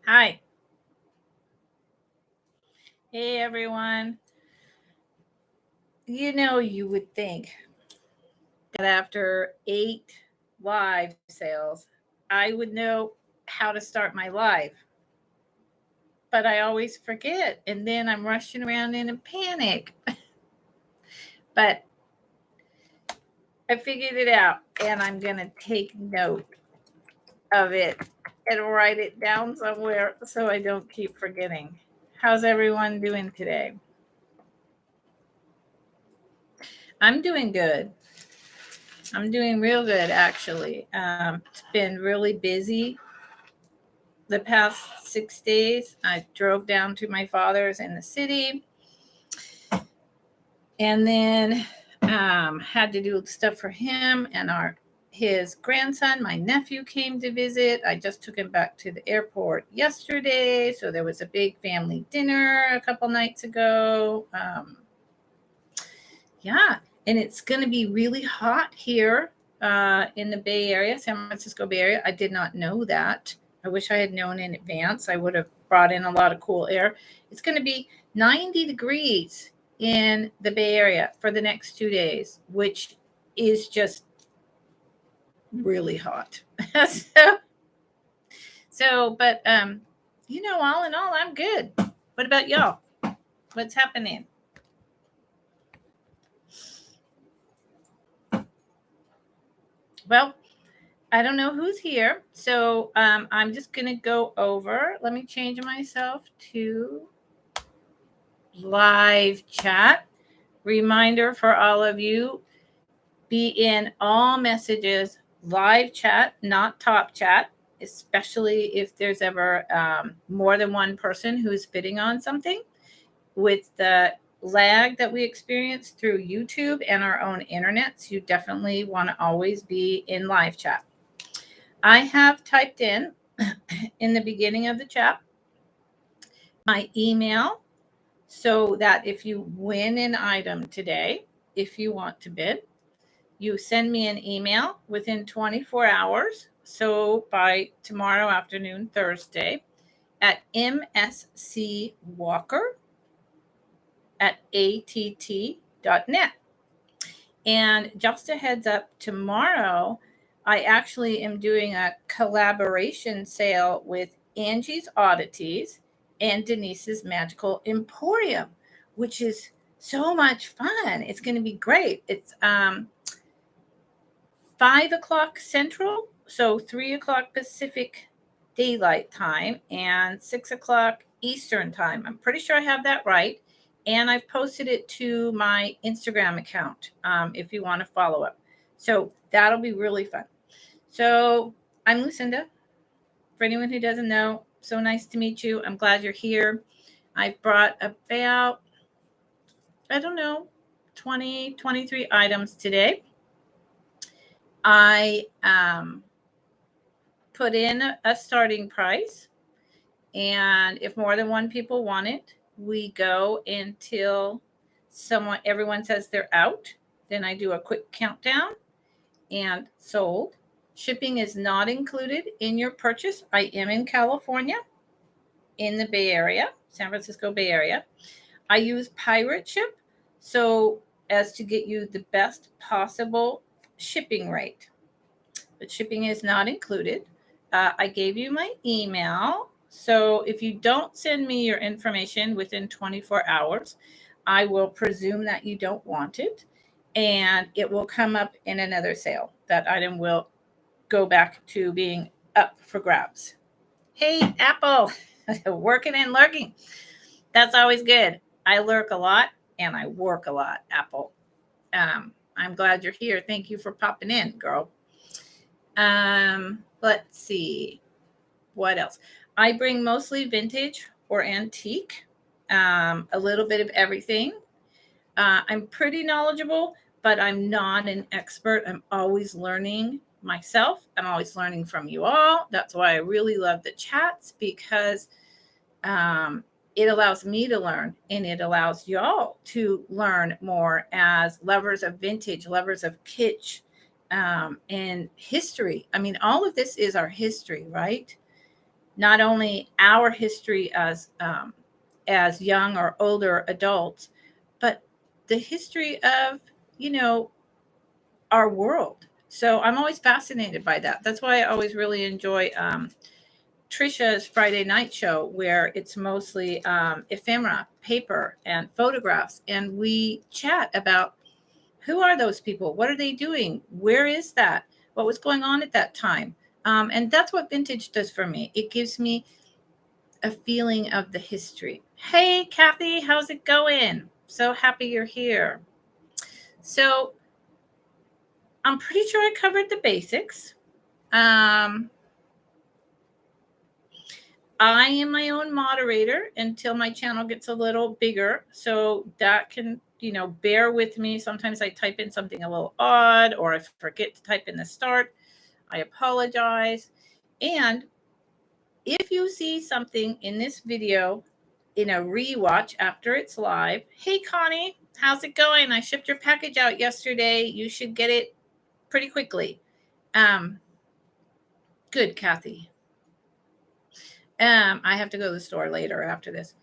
Hi. Hey, everyone. You would think that after 8 live sales, I would know how to start my live, but I always forget. And then I'm rushing around in a panic. But I figured it out, and I'm going to take note of it and write it down somewhere so I don't keep forgetting. How's everyone doing today? I'm doing good. I'm doing real good, actually. It's been really busy the past 6 days. I drove down to my father's in the city, and then had to do stuff for him and his grandson. My nephew came to visit. I just took him back to the airport yesterday, so there was a big family dinner a couple nights ago. Yeah, and it's going to be really hot here in the Bay Area, San Francisco Bay Area. I did not know that. I wish I had known in advance. I would have brought in a lot of cool air. It's going to be 90 degrees in the Bay Area for the next 2 days, which is just really hot. But all in all, I'm good. What about y'all? What's happening? Well, I don't know who's here, so I'm just going to go over. Let me change myself to live chat. Reminder for all of you, be in all messages, live chat, not top chat, especially if there's ever more than one person who's bidding on something. With the lag that we experience through YouTube and our own internets, you definitely want to always be in live chat. I have typed in the beginning of the chat my email so that if you win an item today, if you want to bid, you send me an email within 24 hours. So by tomorrow afternoon, Thursday, at mscwalker@att.net. And just a heads up, tomorrow, I actually am doing a collaboration sale with Angie's Oddities and Denise's Magical Emporium, which is so much fun. It's going to be great. It's 5:00 Central, so 3:00 Pacific Daylight Time, and 6:00 Eastern Time. I'm pretty sure I have that right. And I've posted it to my Instagram account if you want to follow up. So that'll be really fun. So I'm Lucinda. For anyone who doesn't know, so nice to meet you. I'm glad you're here. I've brought about, 20, 23 items today. I put in a starting price, and if more than one people want it, we go until everyone says they're out. Then I do a quick countdown and sold. Shipping is not included in your purchase. I am in California, in the Bay Area, San Francisco Bay Area. I use pirate ship so as to get you the best possible shipping rate. But shipping is not included. I gave you my email. So if you don't send me your information within 24 hours, I will presume that you don't want it, and it will come up in another sale. That item will go back to being up for grabs. Hey, Apple, working and lurking. That's always good. I lurk a lot and I work a lot, Apple. I'm glad you're here. Thank you for popping in, girl. Let's see. What else? I bring mostly vintage or antique, a little bit of everything. I'm pretty knowledgeable, but I'm not an expert. I'm always learning myself. I'm always learning from you all. That's why I really love the chats, because it allows me to learn, and it allows y'all to learn more as lovers of vintage, lovers of kitsch, and history. I mean, all of this is our history, right? not only our history as young or older adults, but the history of, you know, our world. So I'm always fascinated by that. That's why I always really enjoy Trisha's Friday night show, where it's mostly ephemera, paper, and photographs. And we chat about who are those people? What are they doing? Where is that? What was going on at that time? And that's what vintage does for me. It gives me a feeling of the history. Hey, Kathy, how's it going? So happy you're here. So I'm pretty sure I covered the basics. I am my own moderator until my channel gets a little bigger. So that can, you know, bear with me. Sometimes I type in something a little odd, or I forget to type in the start. I apologize. And if you see something in this video in a rewatch after it's live, hey, Connie, how's it going? I shipped your package out yesterday. You should get it pretty quickly. Good, Kathy. I have to go to the store later after this.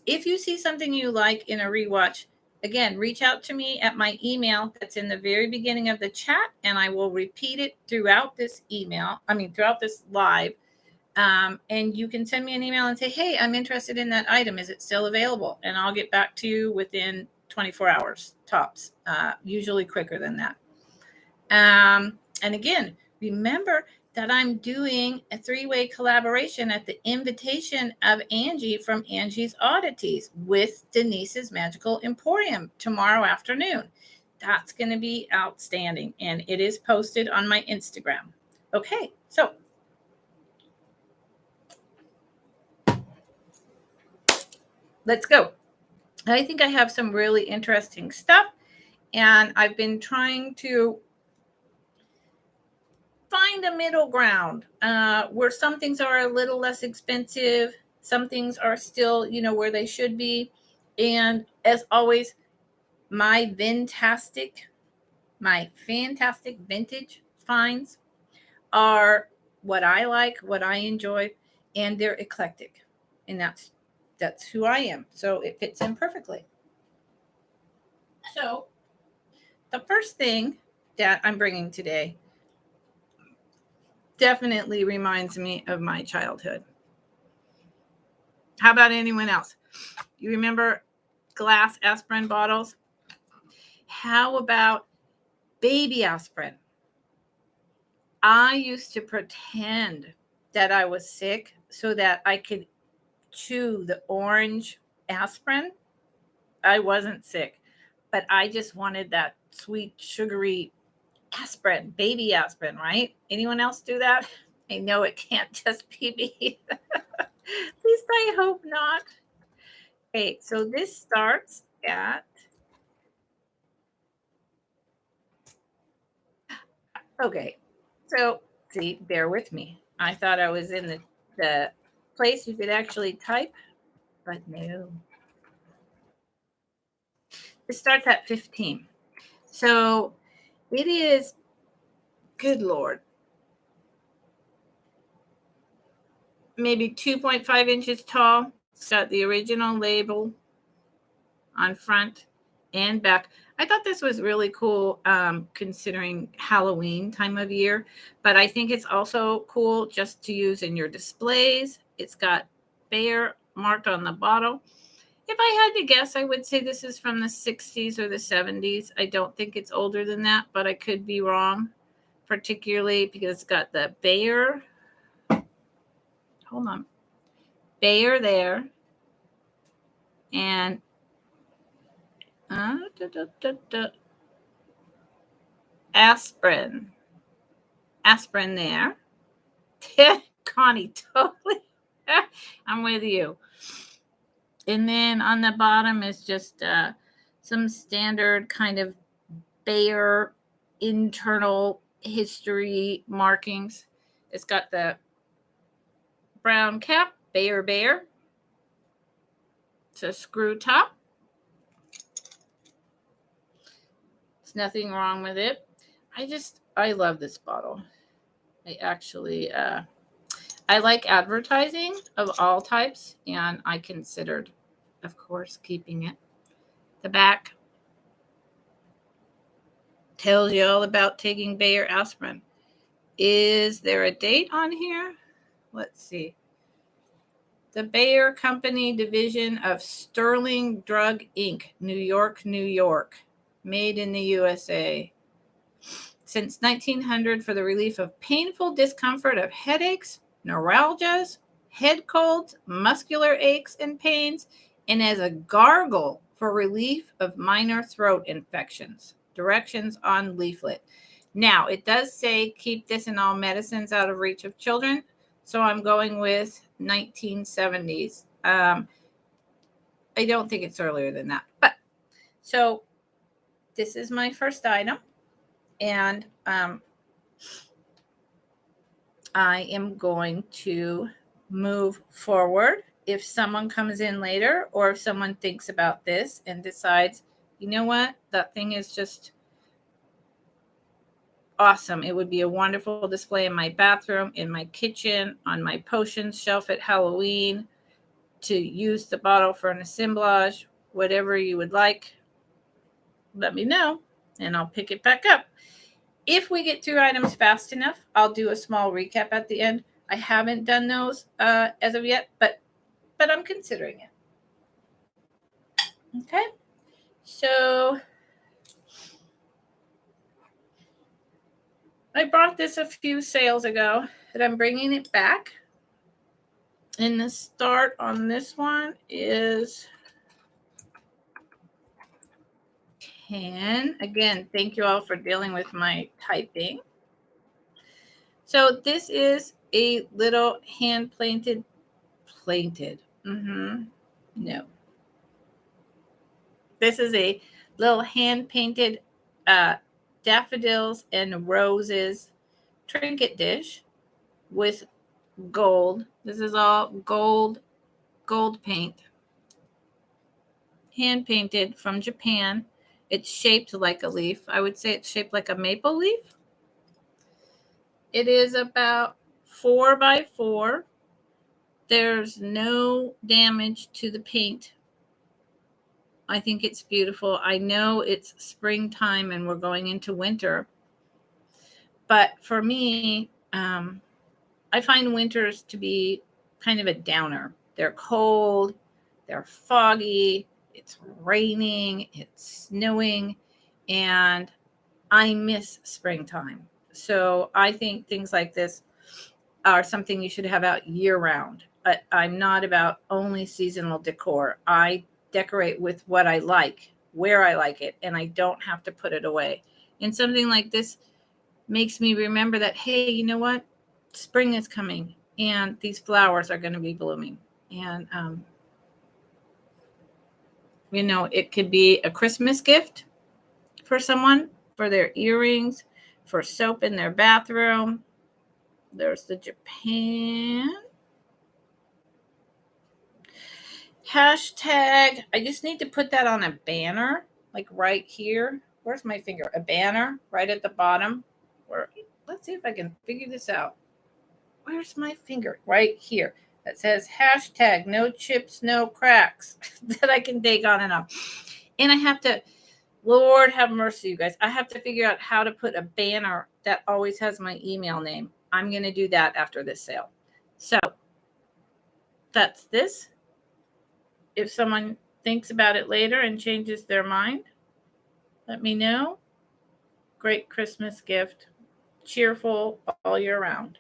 If you see something you like in a rewatch, again, reach out to me at my email that's in the very beginning of the chat, and I will repeat it throughout this throughout this live. And you can send me an email and say, hey, I'm interested in that item. Is it still available? And I'll get back to you within 24 hours tops, usually quicker than that. And again, remember that I'm doing a 3-way collaboration at the invitation of Angie from Angie's Oddities with Denise's Magical Emporium tomorrow afternoon. That's going to be outstanding. And it is posted on my Instagram. Okay, so let's go. I think I have some really interesting stuff. And I've been trying to find a middle ground where some things are a little less expensive, some things are still, you know, where they should be. And as always, my fantastic vintage finds are what I like, what I enjoy, and they're eclectic. And that's who I am. So it fits in perfectly. So the first thing that I'm bringing today definitely reminds me of my childhood. How about anyone else? You remember glass aspirin bottles? How about baby aspirin? I used to pretend that I was sick so that I could chew the orange aspirin. I wasn't sick, but I just wanted that sweet, sugary aspirin, baby aspirin, right? Anyone else do that? I know it can't just be me. At least I hope not. Okay, so this starts at, okay, so see, bear with me. I thought I was in the place you could actually type, but no. It starts at 15. So it is, good Lord, maybe 2.5 inches tall. It's got the original label on front and back. I thought this was really cool considering Halloween time of year, but I think it's also cool just to use in your displays. It's got Bayer marked on the bottle. If I had to guess, I would say this is from the 60s or the 70s. I don't think it's older than that, but I could be wrong, particularly because it's got the Bayer. Hold on. Bayer there. And aspirin there. Connie, totally. I'm with you. And then on the bottom is just some standard kind of Bayer internal history markings. It's got the brown cap, Bayer. It's a screw top. There's nothing wrong with it. I love this bottle. I actually, I like advertising of all types, and I considered, of course, keeping it. The back tells you all about taking Bayer aspirin. Is there a date on here? Let's see. The Bayer Company Division of Sterling Drug Inc., New York, New York. Made in the USA. Since 1900 for the relief of painful discomfort of headaches, neuralgias, head colds, muscular aches and pains, and as a gargle for relief of minor throat infections. Directions on leaflet. Now, it does say keep this in all medicines out of reach of children, so I'm going with 1970s. I don't think it's earlier than that. But so this is my first item, and I am going to move forward. If someone comes in later, or if someone thinks about this and decides, you know what, that thing is just awesome. It would be a wonderful display in my bathroom, in my kitchen, on my potions shelf at Halloween, to use the bottle for an assemblage, whatever you would like, let me know, and I'll pick it back up. If we get through items fast enough, I'll do a small recap at the end. I haven't done those as of yet, but I'm considering it. Okay, so I bought this a few sales ago, and I'm bringing it back. And the start on this one is 10. Again, thank you all for dealing with my typing. So this is a little hand planted. No. This is a little hand painted daffodils and roses trinket dish with gold. This is all gold paint. Hand painted from Japan. It's shaped like a leaf. I would say it's shaped like a maple leaf. It is about 4 by 4. There's no damage to the paint. I think it's beautiful. I know it's springtime and we're going into winter. But for me, I find winters to be kind of a downer. They're cold, they're foggy, it's raining, it's snowing, and I miss springtime. So I think things like this are something you should have out year round. But I'm not about only seasonal decor. I decorate with what I like, where I like it, and I don't have to put it away. And something like this makes me remember that, hey, you know what? Spring is coming and these flowers are going to be blooming. And, it could be a Christmas gift for someone, for their earrings, for soap in their bathroom. There's the Japan. Hashtag, I just need to put that on a banner, like right here. Where's my finger? A banner right at the bottom. Let's see if I can figure this out. Where's my finger? Right here. That says hashtag no chips, no cracks that I can take on and off. And I have to, Lord have mercy, you guys. I have to figure out how to put a banner that always has my email name. I'm going to do that after this sale. So that's this. If someone thinks about it later and changes their mind, let me know. Great Christmas gift. Cheerful all year round.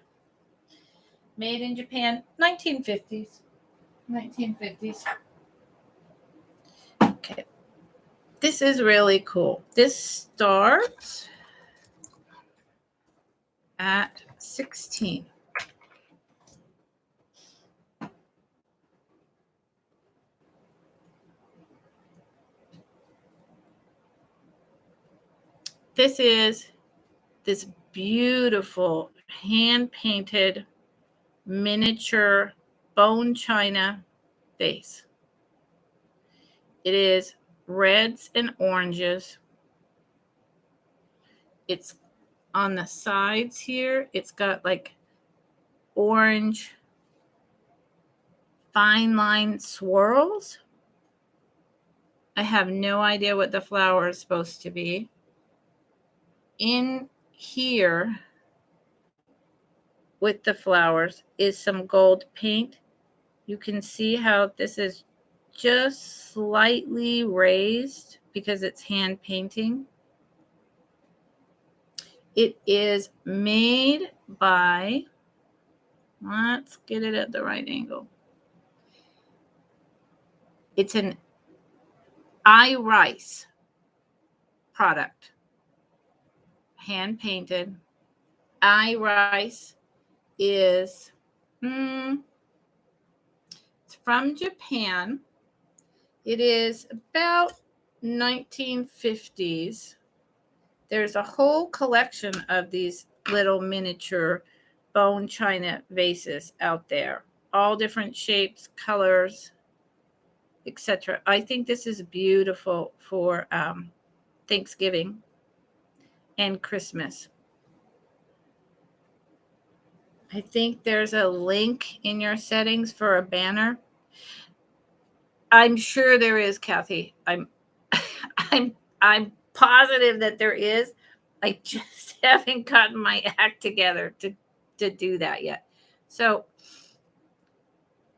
Made in Japan, 1950s. 1950s. Okay. This is really cool. This starts at 16. This is this beautiful hand-painted miniature bone china vase. It is reds and oranges. It's on the sides here. It's got like orange fine line swirls. I have no idea what the flower is supposed to be. In here with the flowers is some gold paint. You can see how this is just slightly raised because it's hand painting. It is made by, let's get it at the right angle. It's an iRice product, hand painted. iRice is it's from Japan. It is about 1950s. There's a whole collection of these little miniature bone china vases out there, all different shapes, colors, etc. I think this is beautiful for Thanksgiving and Christmas. I think there's a link in your settings for a banner. I'm sure there is, Kathy. I'm positive that there is. I just haven't gotten my act together to do that yet. So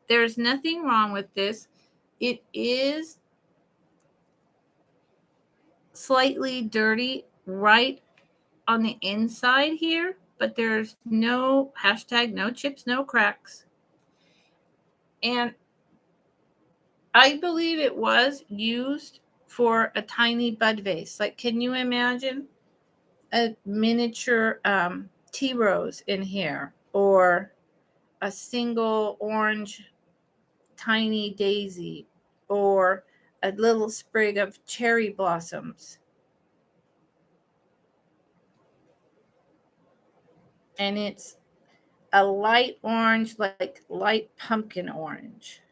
there's nothing wrong with this. It is slightly dirty right on the inside here, but there's no hashtag, no chips, no cracks. And I believe it was used for a tiny bud vase. Like, can you imagine a miniature tea rose in here, or a single orange tiny daisy, or a little sprig of cherry blossoms? And it's a light orange, like light pumpkin orange.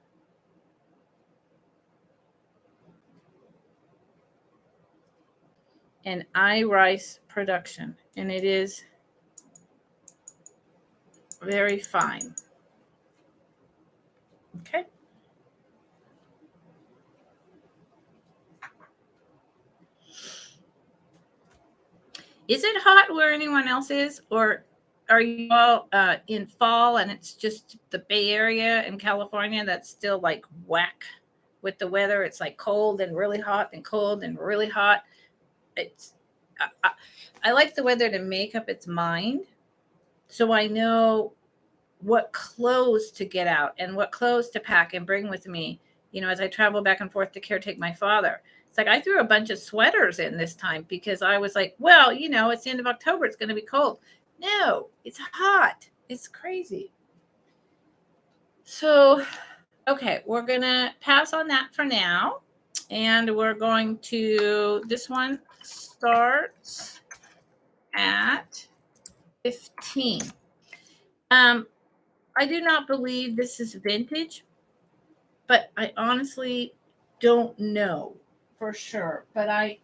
An iRice production, and it is very fine. Okay. Is it hot where anyone else is, or are you all in fall and it's just the Bay Area in California that's still like whack with the weather? It's like cold and really hot and cold and really hot. It's I like the weather to make up its mind, so I know what clothes to get out and what clothes to pack and bring with me, as I travel back and forth to caretake my father. It's like I threw a bunch of sweaters in this time because I was like, well, it's the end of October. It's going to be cold. No, it's hot. It's crazy. So, okay, we're going to pass on that for now. And we're going to, this one starts at 15. I do not believe this is vintage, but I honestly don't know for sure. But I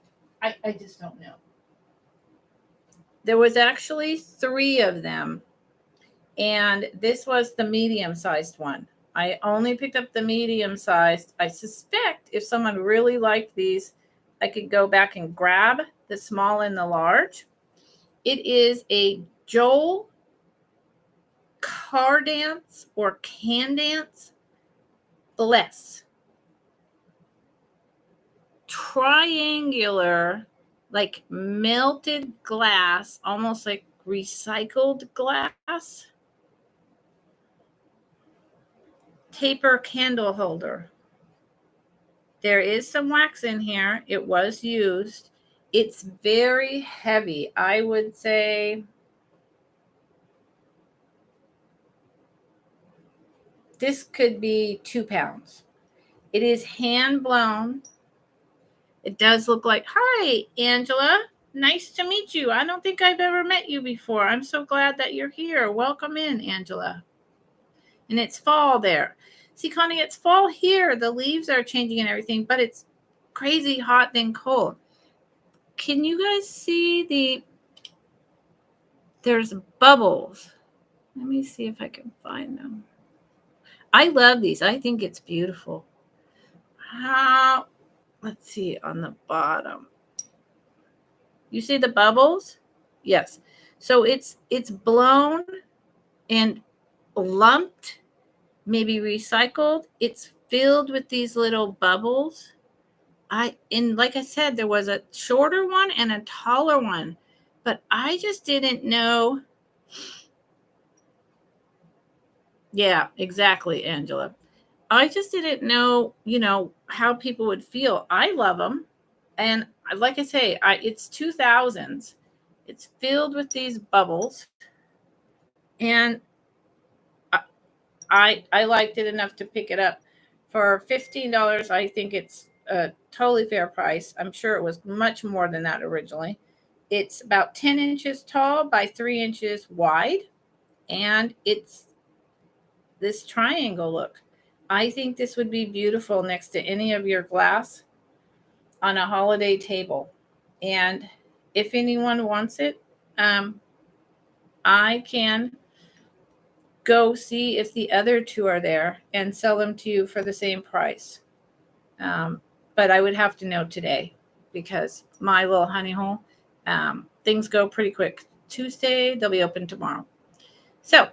just don't know. There was actually 3 of them, and this was the medium-sized one. I only picked up the medium-sized. I suspect if someone really liked these, I could go back and grab the small and the large. It is a Joel car dance or can dance bless. Triangular, like melted glass, almost like recycled glass. Taper candle holder. There is some wax in here. It was used. It's very heavy. I would say this could be 2 pounds. It is hand blown. It does look like, hi, Angela. Nice to meet you. I don't think I've ever met you before. I'm so glad that you're here. Welcome in, Angela. And it's fall there. See, Connie, it's fall here. The leaves are changing and everything, but it's crazy hot then cold. Can you guys see there's bubbles Let me see if I can find them. I love these. I think it's beautiful. How? Let's see on the bottom. You see the bubbles? Yes. So it's blown and lumped, maybe recycled. It's filled with these little bubbles. And like I said, there was a shorter one and a taller one, but I just didn't know. Yeah, exactly, Angela. I just didn't know, how people would feel. I love them. And like I say, it's 2000s. It's filled with these bubbles. And I liked it enough to pick it up. For $15, I think it's a totally fair price. I'm sure it was much more than that originally. It's about 10 inches tall by 3 inches wide. And it's this triangle look. I think this would be beautiful next to any of your glass on a holiday table. And if anyone wants it, I can go see if the other two are there and sell them to you for the same price. But I would have to know today because my little honey hole, things go pretty quick. Tuesday, they'll be open tomorrow. So,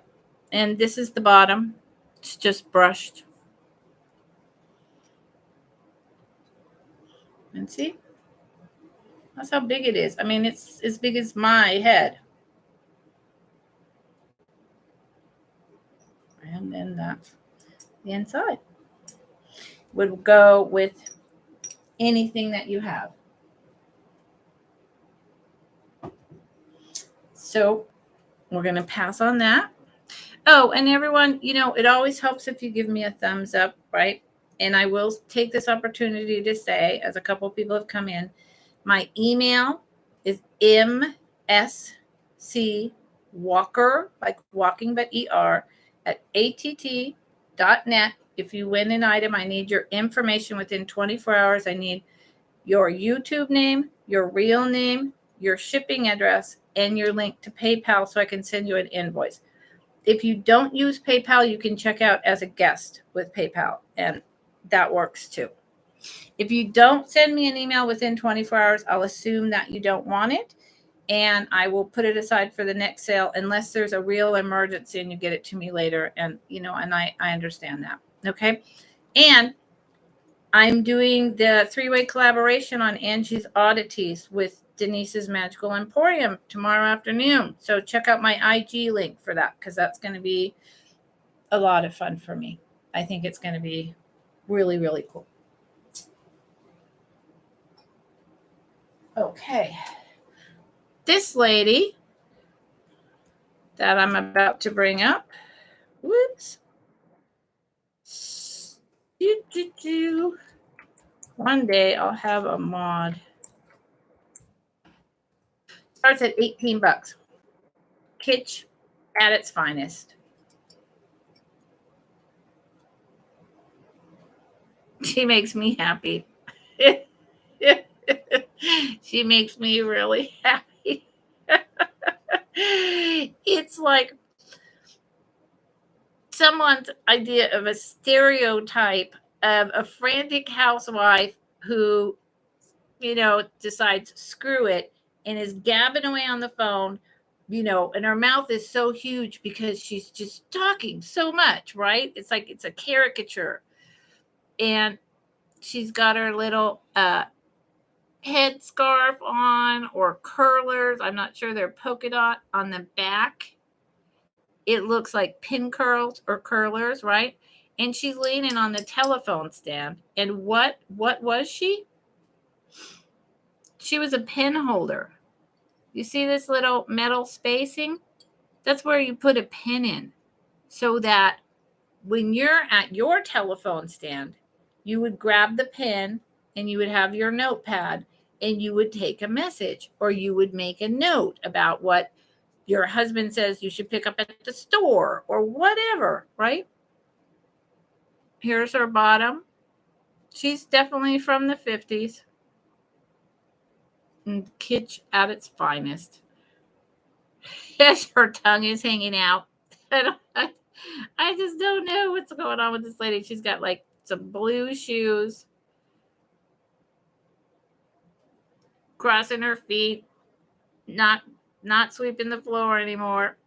and this is the bottom. It's just brushed. And see? That's how big it is. I mean, it's as big as my head. And then that's the inside. Would go with anything that you have. So we're going to pass on that. Oh, and everyone, it always helps if you give me a thumbs up, right? And I will take this opportunity to say, as a couple people have come in, my email is mscwalker, like walking but ER, at att.net. If you win an item, I need your information within 24 hours. I need your YouTube name, your real name, your shipping address, and your link to PayPal so I can send you an invoice. If you don't use PayPal, you can check out as a guest with PayPal, and that works too. If you don't send me an email within 24 hours, I'll assume that you don't want it, and I will put it aside for the next sale unless there's a real emergency and you get it to me later. And, and I understand that. Okay. And I'm doing the 3-way collaboration on Angie's Oddities with Denise's Magical Emporium tomorrow afternoon. So check out my IG link for that because that's going to be a lot of fun for me. I think it's going to be really, really cool. Okay. This lady that I'm about to bring up, whoops. One day I'll have a mod. Starts at $18. Kitsch at its finest. She makes me happy. She makes me really happy. It's like someone's idea of a stereotype of a frantic housewife who, decides screw it and is gabbing away on the phone, and her mouth is so huge because she's just talking so much, right? It's like it's a caricature. And she's got her little head scarf on or curlers. I'm not sure they're polka dot on the back. It looks like pin curls or curlers, right? And she's leaning on the telephone stand. And what was she? She was a pin holder. You see this little metal spacing? That's where you put a pin in so that when you're at your telephone stand, you would grab the pin and you would have your notepad and you would take a message or you would make a note about what your husband says you should pick up at the store or whatever, right? Here's her bottom. She's definitely from the 50s. And kitsch at its finest. Yes, her tongue is hanging out. I just don't know what's going on with this lady. She's got like some blue shoes, crossing her feet, not sweeping the floor anymore.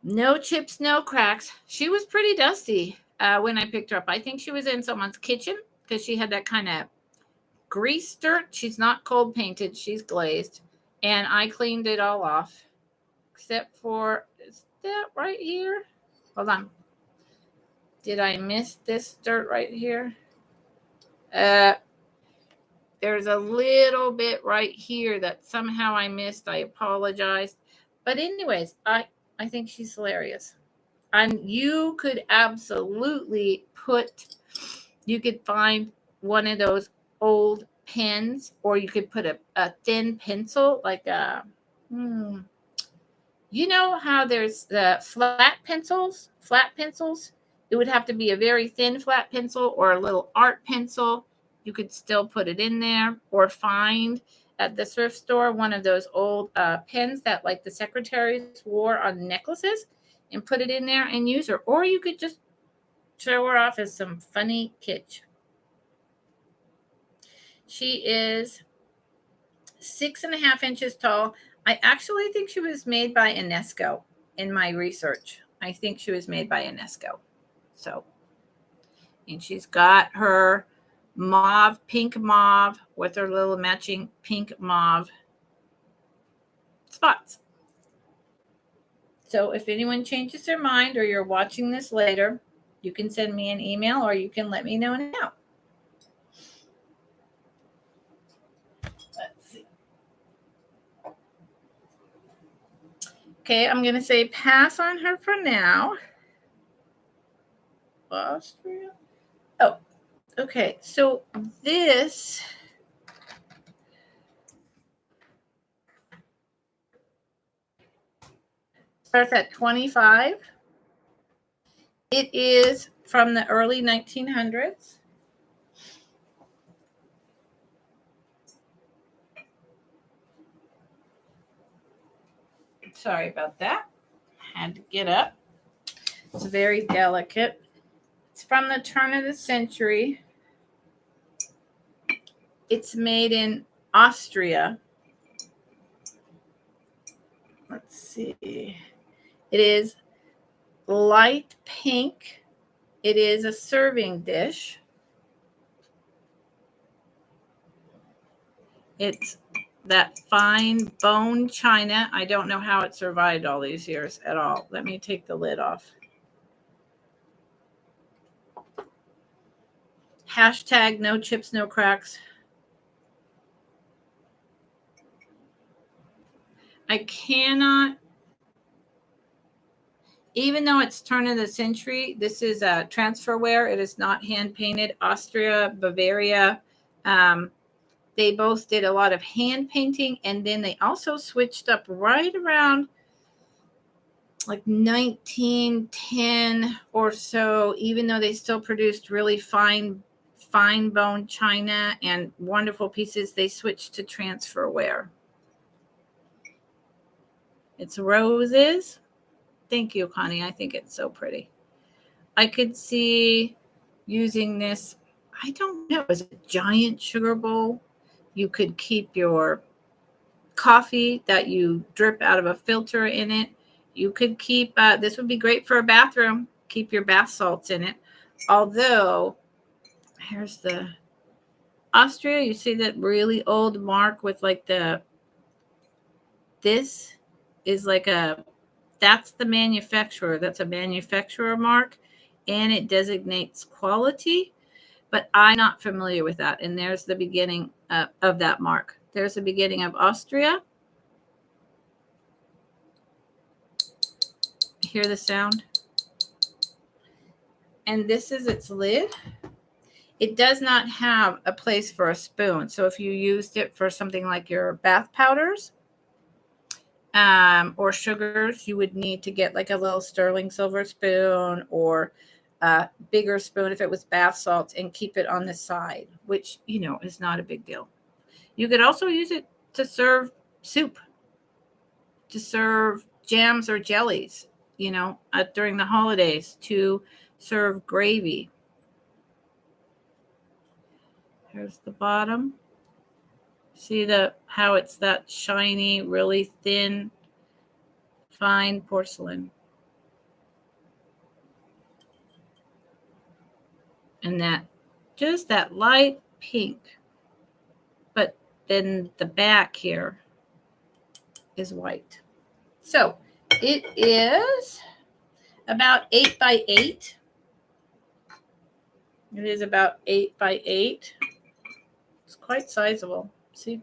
No chips, no cracks. She was pretty dusty when I picked her up. I think she was in someone's kitchen because she had that kind of grease dirt. She's not cold painted, she's glazed. And I cleaned it all off. Except for, is that right here? Hold on. Did I miss this dirt right here? There's a little bit right here that somehow I missed. I apologize. But anyways, I think she's hilarious. And you could absolutely you could find one of those old pens, or you could put a thin pencil, like you know how there's the flat pencils? It would have to be a very thin flat pencil or a little art pencil. You could still put it in there, or find at the thrift store one of those old pens that like the secretaries wore on necklaces, and put it in there and use her. Or you could just show her off as some funny kitsch. She is 6.5 inches tall. I actually think she was made by UNESCO in my research. I think she was made by UNESCO. So, and she's got her pink mauve with her little matching pink mauve spots. So if anyone changes their mind, or you're watching this later, you can send me an email, or you can let me know now. Let's see. Okay, I'm going to say pass on her for now. Austria. Oh, okay. So this starts at 25. It is from the early 1900s. Sorry about that. Had to get up. It's very delicate. It's from the turn of the century. It's made in Austria. Let's see. It is light pink. It is a serving dish. It's that fine bone china. I don't know how it survived all these years at all. Let me take the lid off. Hashtag no chips, no cracks. I cannot, even though it's turn of the century, this is a transferware. It is not hand painted. Austria, Bavaria, they both did a lot of hand painting, and then they also switched up right around like 1910 or so, even though they still produced really fine bone china and wonderful pieces, they switched to transferware. It's roses. Thank you, Connie. I think it's so pretty. I could see using this, I don't know, as a giant sugar bowl. You could keep your coffee that you drip out of a filter in it. You could keep, this would be great for a bathroom. Keep your bath salts in it. Although, here's the Austria. You see that really old mark with like this is like that's the manufacturer. That's a manufacturer mark, and it designates quality. But I'm not familiar with that. And there's the beginning of that mark. There's the beginning of Austria. Hear the sound? And this is its lid. It does not have a place for a spoon. So if you used it for something like your bath powders or sugars, you would need to get like a little sterling silver spoon, or a bigger spoon if it was bath salts, and keep it on the side, which, you know, is not a big deal. You could also use it to serve soup, to serve jams or jellies, you know, during the holidays to serve gravy. Here's the bottom. See how it's that shiny, really thin, fine porcelain. And just that light pink. But then the back here is white. So it is about 8 by 8. It is about 8 by 8. It's quite sizable. See?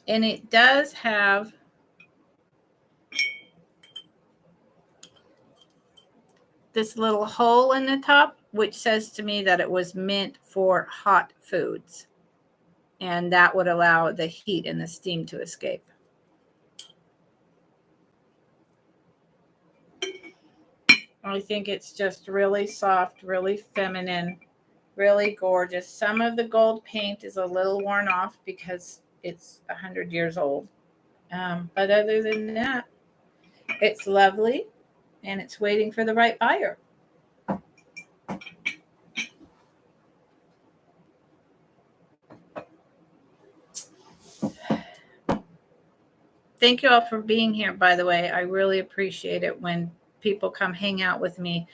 And it does have this little hole in the top, which says to me that it was meant for hot foods. And that would allow the heat and the steam to escape. I think it's just really soft, really feminine, really gorgeous. Some of the gold paint is a little worn off because it's 100 years old. But other than that, it's lovely and it's waiting for the right buyer. Thank you all for being here, by the way. I really appreciate it when people come hang out with me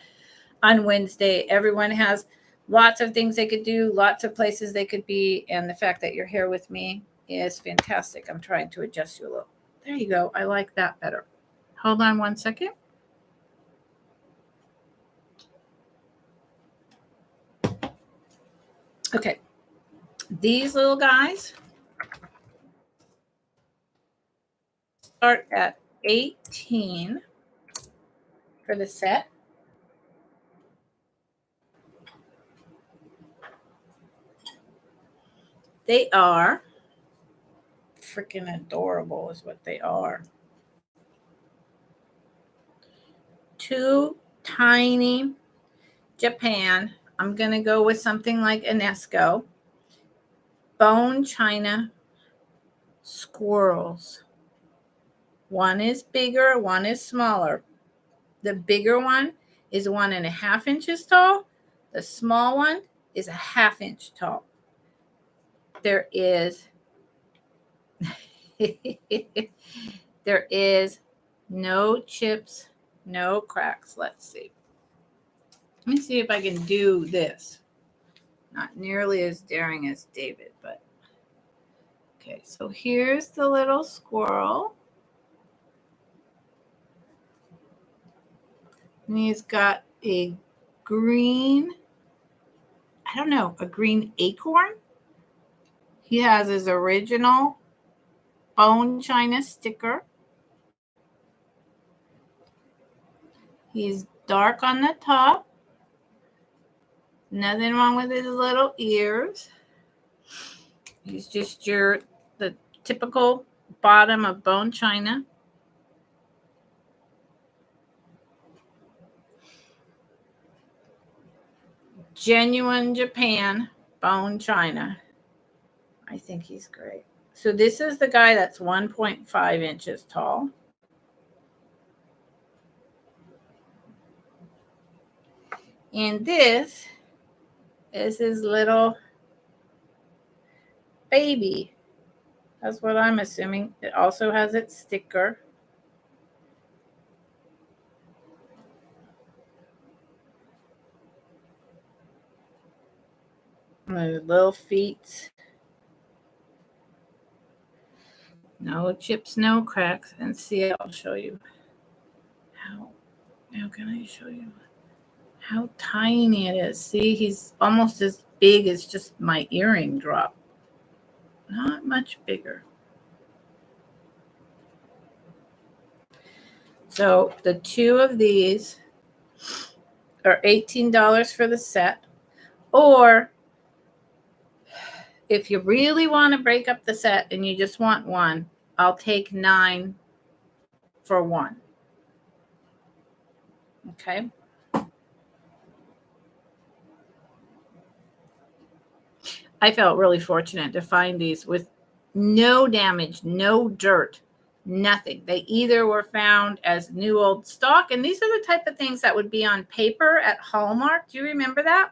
on Wednesday. Everyone has lots of things they could do, lots of places they could be. And the fact that you're here with me is fantastic. I'm trying to adjust you a little. There you go. I like that better. Hold on one second. Okay. These little guys start at $18 for the set. They are freaking adorable is what they are. Two tiny Japan. I'm going to go with something like UNESCO. Bone china squirrels. One is bigger, one is smaller. The bigger one is 1.5 inches tall. The small one is 1/2 inch tall. There is there is no chips, no cracks. Let's see. Let me see if I can do this. Not nearly as daring as David, but okay. So here's the little squirrel. And he's got a green, I don't know, a green acorn. He has his original bone china sticker. He's dark on the top. Nothing wrong with his little ears. He's just the typical bottom of bone china. Genuine Japan bone china. I think he's great. So this is the guy that's 1.5 inches tall. And this is his little baby. That's what I'm assuming. It also has its sticker. Little feet. No chips, no cracks. And see, I'll show you how can I show you how tiny it is. See, he's almost as big as just my earring drop. Not much bigger. So the two of these are $18 for the set. Or if you really want to break up the set and you just want one, I'll take $9 for one. Okay. I felt really fortunate to find these with no damage, no dirt. Nothing. They either were found as new old stock, and these are the type of things that would be on paper at Hallmark. Do you remember that?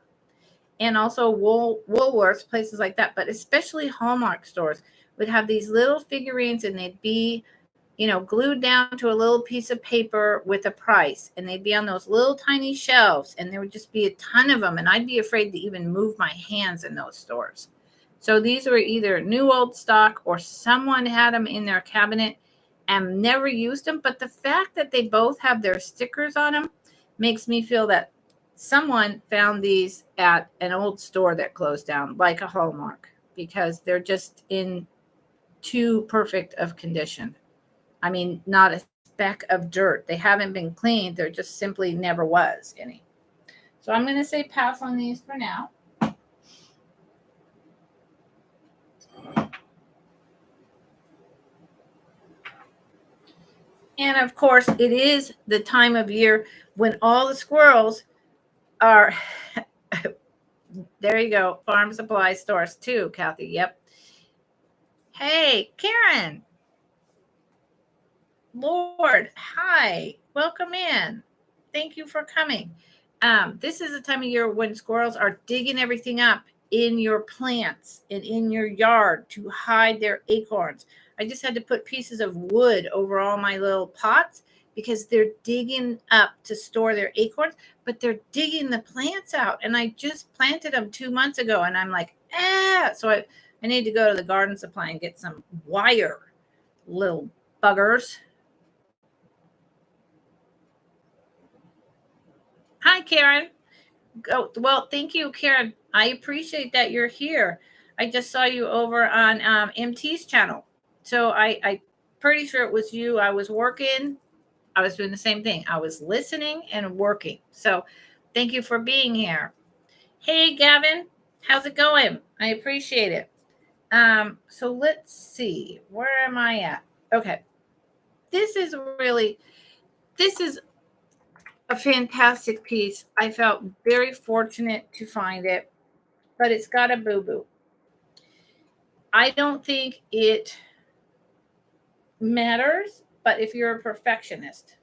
And also Woolworths, places like that, but especially Hallmark stores would have these little figurines, and they'd be, glued down to a little piece of paper with a price, and they'd be on those little tiny shelves, and there would just be a ton of them, and I'd be afraid to even move my hands in those stores. So these were either new old stock or someone had them in their cabinet and never used them. But the fact that they both have their stickers on them makes me feel that someone found these at an old store that closed down, like a Hallmark, because they're just in too perfect of condition. I mean, not a speck of dirt. They haven't been cleaned. There just simply never was any. So I'm going to say pass on these for now. And of course, it is the time of year when all the squirrels are, there you go, farm supply stores too, Kathy. Yep. Hey, Karen. Lord, hi. Welcome in. Thank you for coming. This is the time of year when squirrels are digging everything up in your plants and in your yard to hide their acorns. I just had to put pieces of wood over all my little pots because they're digging up to store their acorns, but they're digging the plants out. And I just planted them 2 months ago, and I'm like, So I need to go to the garden supply and get some wire, little buggers. Hi, Karen. Well, thank you, Karen. I appreciate that you're here. I just saw you over on MT's channel. So I pretty sure it was you. I was working. I was doing the same thing. I was listening and working. So thank you for being here. Hey, Gavin. How's it going? I appreciate it. So let's see. Where am I at? Okay. This is a fantastic piece. I felt very fortunate to find it, but it's got a boo-boo. I don't think it matters, but if you're a perfectionist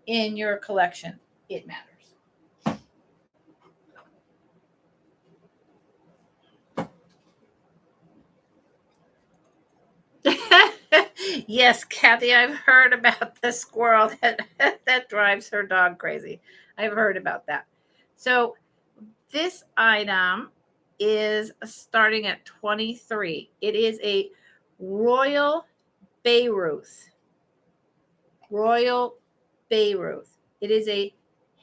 in your collection, it matters. Yes, Kathy, I've heard about the squirrel that drives her dog crazy. I've heard about that. So this item is starting at 23. It is a Royal Bayreuth. Royal Bayreuth. It is a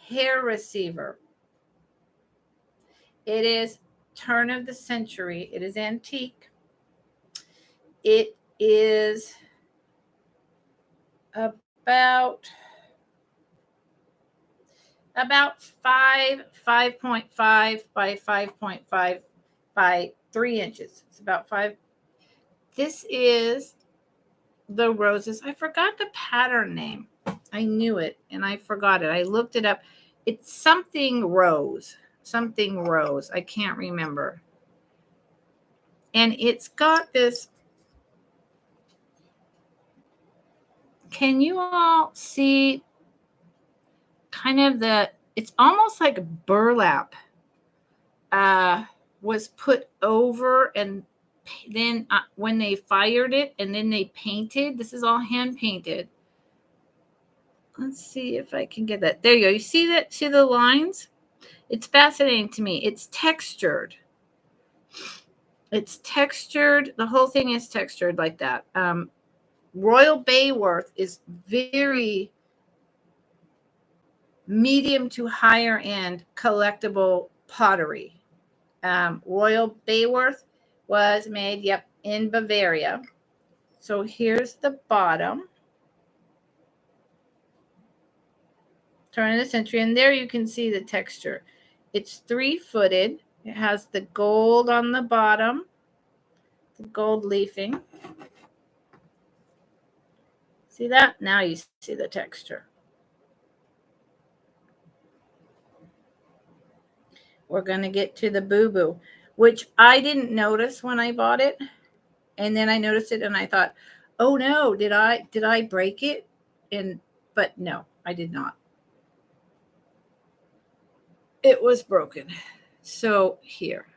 hair receiver. It is turn of the century. It is antique. It is about 5.5 by 5.5 by 3 inches. It's about 5. This is the roses. I forgot the pattern name. I knew it and I forgot it. I looked it up. It's something rose. Something rose. I can't remember. And it's got this. Can you all see kind of it's almost like burlap was put over, and then when they fired it and then they painted, this is all hand painted. Let's see if I can get that. There you go. You see that? See the lines? It's fascinating to me. It's textured. It's textured. The whole thing is textured like that. Royal Bayreuth is very medium to higher end collectible pottery. Royal Bayreuth was made, in Bavaria. So here's the bottom. Turn of the century. And there you can see the texture. It's 3-footed. It has the gold on the bottom, the gold leafing. See that? Now you see the texture. We're going to get to the boo-boo, which I didn't notice when I bought it. And then I noticed it and I thought, oh no, did I break it? But no, I did not. It was broken. So here,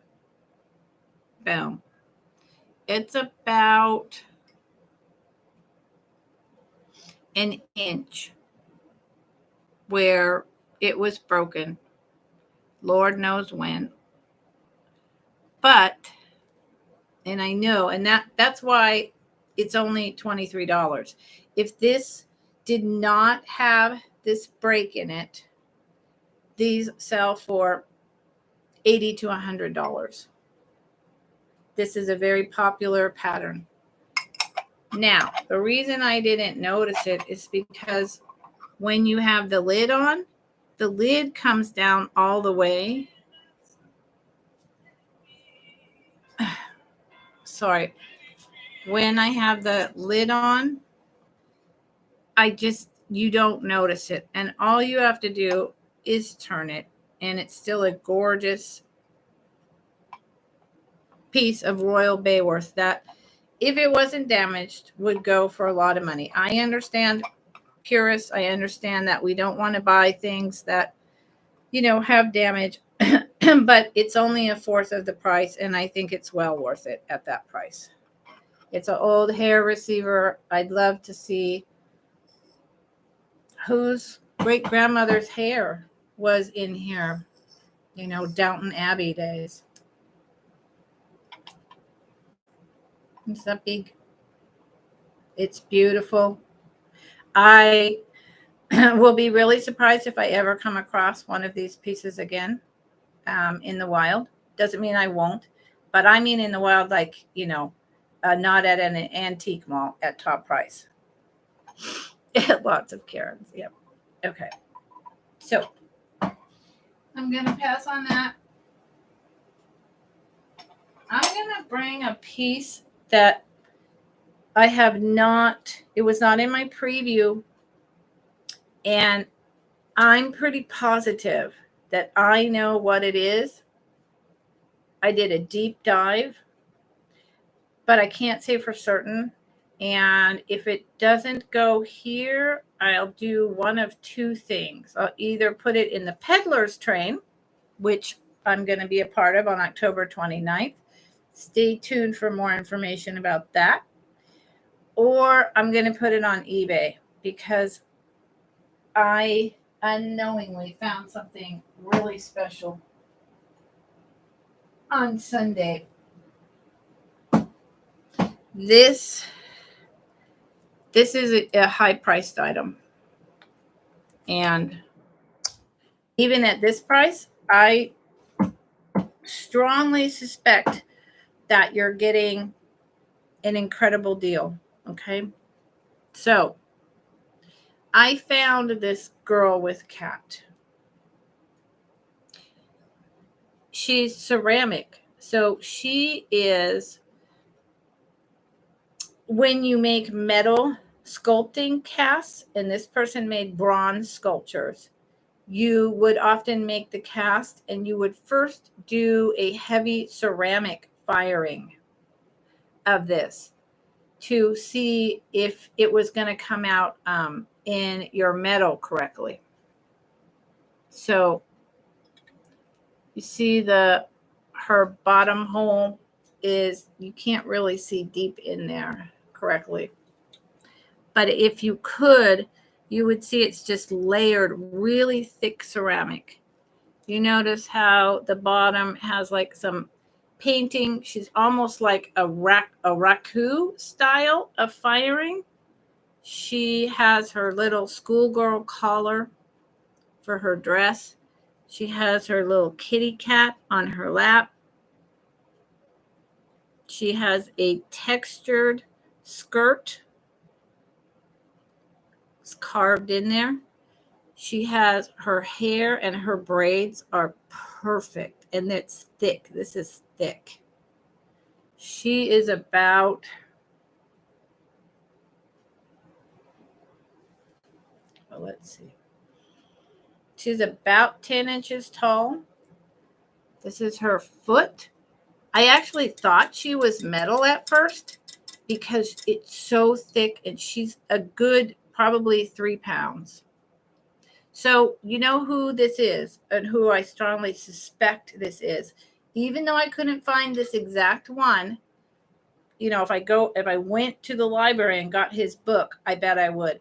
boom. It's about an inch where it was broken. Lord knows when. But, and I know, and that's why it's only $23. If this did not have this break in it, these sell for $80 to $100. This is a very popular pattern. Now, the reason I didn't notice it is because when you have the lid on, the lid comes down all the way. Sorry. When I have the lid on, you don't notice it. And all you have to do is turn it. And it's still a gorgeous piece of Royal Bayworth that, if it wasn't damaged, would go for a lot of money. I understand purists. I understand that we don't want to buy things that, have damage, but it's only a fourth of the price. And I think it's well worth it at that price. It's an old hair receiver. I'd love to see whose great-grandmother's hair was in here, Downton Abbey days. It's that big. It's beautiful. I will be really surprised if I ever come across one of these pieces again in the wild. Doesn't mean I won't, but I mean in the wild, like, not at an antique mall at top price. Lots of Karens. Yep. Okay. So I'm going to pass on that. I'm going to bring a piece that I have not, it was not in my preview. And I'm pretty positive that I know what it is. I did a deep dive, but I can't say for certain. And if it doesn't go here, I'll do one of two things. I'll either put it in the peddler's train, which I'm going to be a part of on October 29th. Stay tuned for more information about that. Or I'm going to put it on eBay because I unknowingly found something really special on Sunday. This is a high-priced item. And even at this price, I strongly suspect that you're getting an incredible deal. Okay. So I found this girl with cat. She's ceramic. So she is, when you make metal sculpting casts, and this person made bronze sculptures, you would often make the cast and you would first do a heavy ceramic firing of this to see if it was going to come out in your metal correctly. So you see her bottom hole is, you can't really see deep in there correctly. But if you could, you would see it's just layered really thick ceramic. You notice how the bottom has like some painting. She's almost like a raku style of firing. She has her little schoolgirl collar for her dress. She has her little kitty cat on her lap. She has a textured skirt. It's carved in there. She has her hair and her braids are perfect. And it's thick. This is thick. She is about, let's see. She's about 10 inches tall. This is her foot. I actually thought she was metal at first, because it's so thick, and she's a good probably 3 pounds. So you know who this is and who I strongly suspect this is. Even though I couldn't find this exact one, you know, if I went to the library and got his book, I bet I would.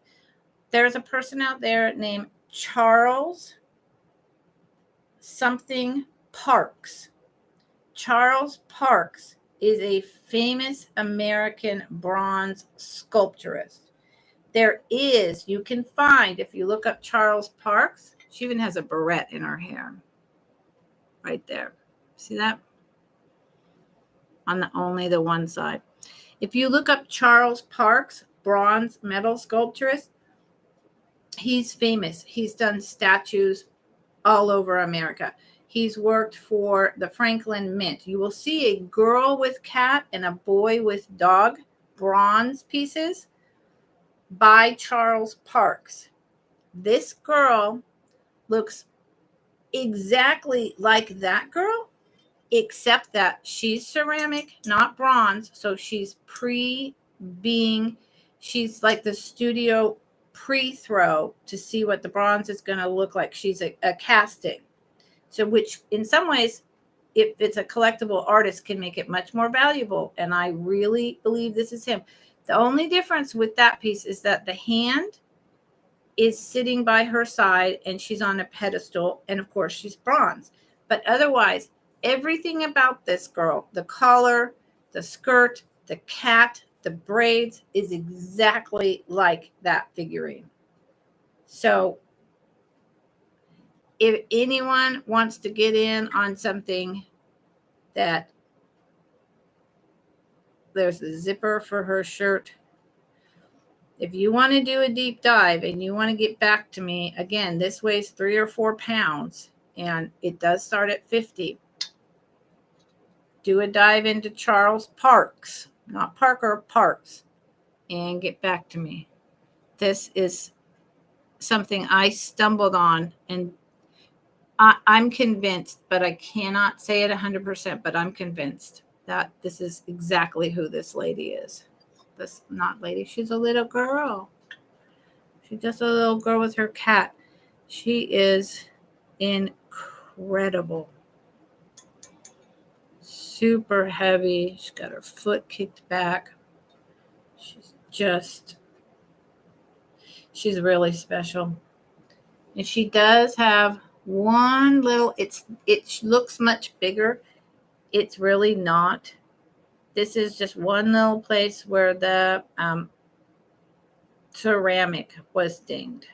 There's a person out there named Charles something Parks. Charles Parks is a famous American bronze sculpturist. You can find, if you look up Charles Parks, she even has a barrette in her hair. Right there. See that? On only the one side. If you look up Charles Parks, bronze metal sculpturist, he's famous. He's done statues all over America. He's worked for the Franklin Mint. You will see a girl with cat and a boy with dog bronze pieces by Charles Parks. This girl looks exactly like that girl, except that she's ceramic, not bronze. So she's she's like the studio pre-throw to see what the bronze is going to look like. She's a casting. So which in some ways, if it's a collectible artist, can make it much more valuable. And I really believe this is him. The only difference with that piece is that the hand is sitting by her side and she's on a pedestal. And of course, she's bronze. But otherwise, everything about this girl, the collar, the skirt, the cat, the braids, is exactly like that figurine. So if anyone wants to get in on something that there's a zipper for her shirt, if you want to do a deep dive and you want to get back to me, again, this weighs 3 or 4 pounds and it does start at 50. Do a dive into Charles Parks, not Parker, Parks, and get back to me. This is something I stumbled on, and I'm convinced, but I cannot say it 100%, but I'm convinced that this is exactly who this lady is. This not lady, she's a little girl. She's just a little girl with her cat. She is incredible. Super heavy. She's got her foot kicked back. She's really special. And she does have one little, it looks much bigger. It's really not. This is just one little place where the ceramic was dinged.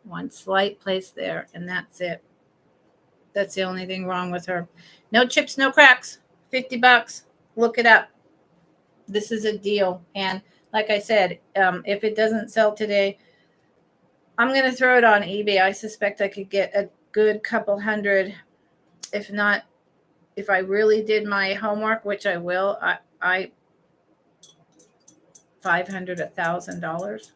One slight place there, and that's it. That's the only thing wrong with her. No chips, no cracks. $50. Look it up. This is a deal. And like I said, if it doesn't sell today, I'm going to throw it on eBay. I suspect I could get a good couple hundred. If not, if I really did my homework, which I will, I $500, $1,000.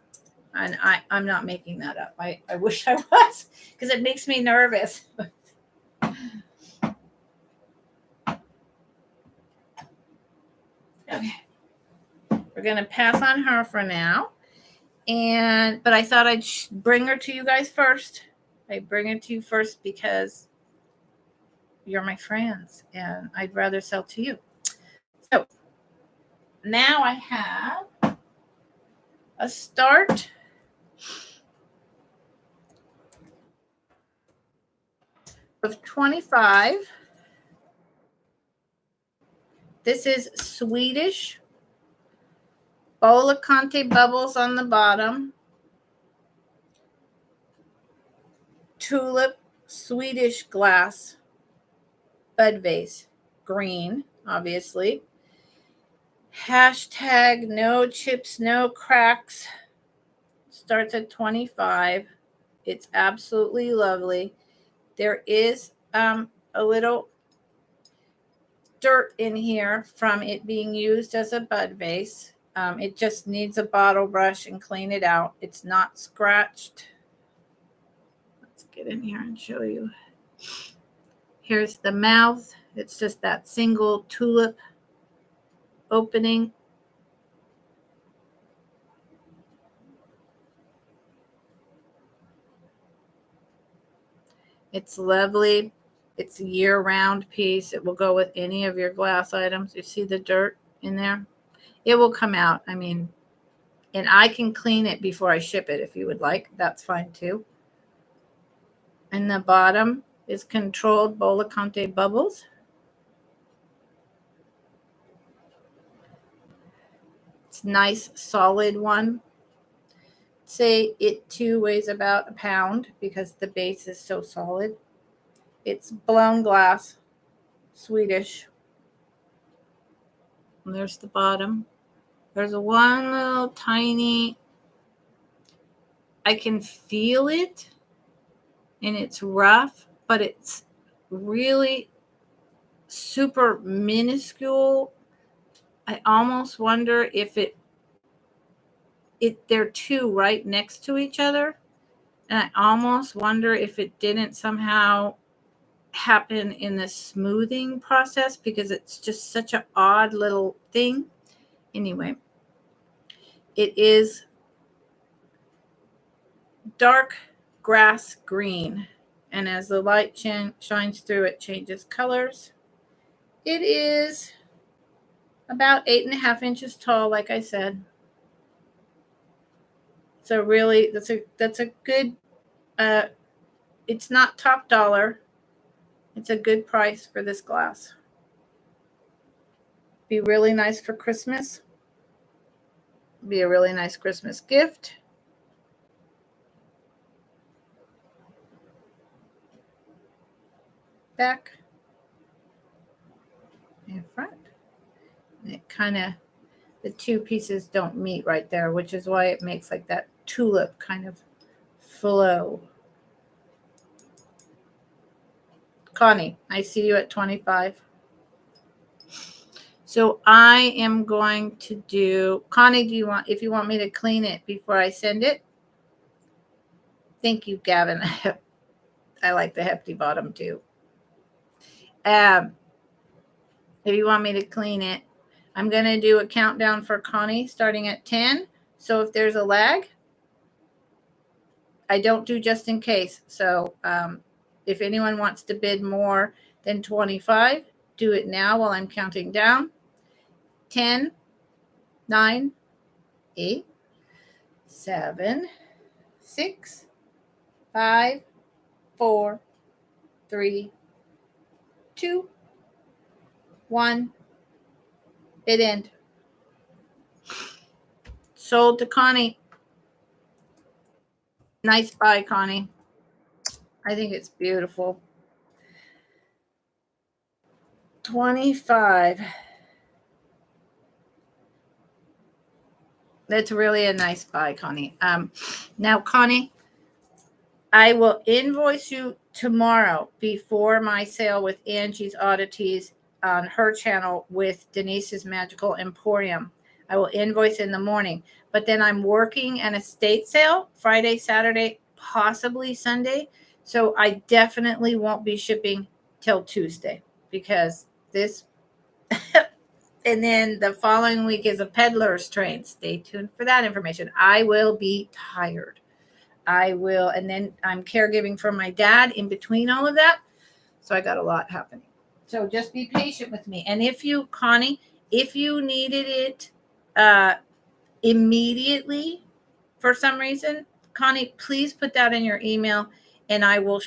And I'm not making that up. I wish I was, because it makes me nervous. Okay. We're going to pass on her for now. But I thought I'd bring her to you guys first. I bring her to you first because you're my friends and I'd rather sell to you. So now I have a start of 25. This is Swedish Bollicante bubbles on the bottom. Tulip Swedish glass bud vase. Green, obviously. Hashtag no chips, no cracks. Starts at 25. It's absolutely lovely. There is a little dirt in here from it being used as a bud vase. It just needs a bottle brush and clean it out. It's not scratched. Let's get in here and show you. Here's the mouth. It's just that single tulip opening. It's lovely. It's a year-round piece. It will go with any of your glass items. You see the dirt in there? It will come out. I mean, and I can clean it before I ship it if you would like. That's fine too. And the bottom is controlled Bollicante bubbles. It's nice, solid one. Say it too weighs about a pound because the base is so solid. It's blown glass, Swedish. And there's the bottom. There's one little tiny, I can feel it, and it's rough, but it's really super minuscule. I almost wonder if they're two right next to each other. And I almost wonder if it didn't somehow happen in the smoothing process because it's just such an odd little thing. Anyway, it is dark grass green. And as the light shines through, it changes colors. It is about 8.5 inches tall, like I said. So really, that's a good, it's not top dollar. It's a good price for this glass. Be really nice for Christmas. Be a really nice Christmas gift. Back and front. And it kind of, the two pieces don't meet right there, which is why it makes like that tulip kind of flow. Connie, I see you at 25. So I am going to do, Connie, if you want me to clean it before I send it? Thank you, Gavin. I like the hefty bottom too. If you want me to clean it, I'm going to do a countdown for Connie starting at 10. So if there's a lag, I don't do just in case. So if anyone wants to bid more than 25, do it now while I'm counting down. 10, 9, 8, 7, 6, 5, 4, 3, 2, 1. Bid end. Sold to Connie. Nice buy, Connie. I think it's beautiful. 25. That's really a nice buy, Connie. Now, Connie, I will invoice you tomorrow before my sale with Angie's Oddities on her channel with Denise's Magical Emporium. I will invoice in the morning, but then I'm working an estate sale Friday, Saturday, possibly Sunday. So I definitely won't be shipping till Tuesday because this and then the following week is a peddler's train. Stay tuned for that information. I will be tired. I will, and then I'm caregiving for my dad in between all of that. So I got a lot happening. So just be patient with me. And if you, Connie, if you needed it immediately for some reason, Connie, please put that in your email and I will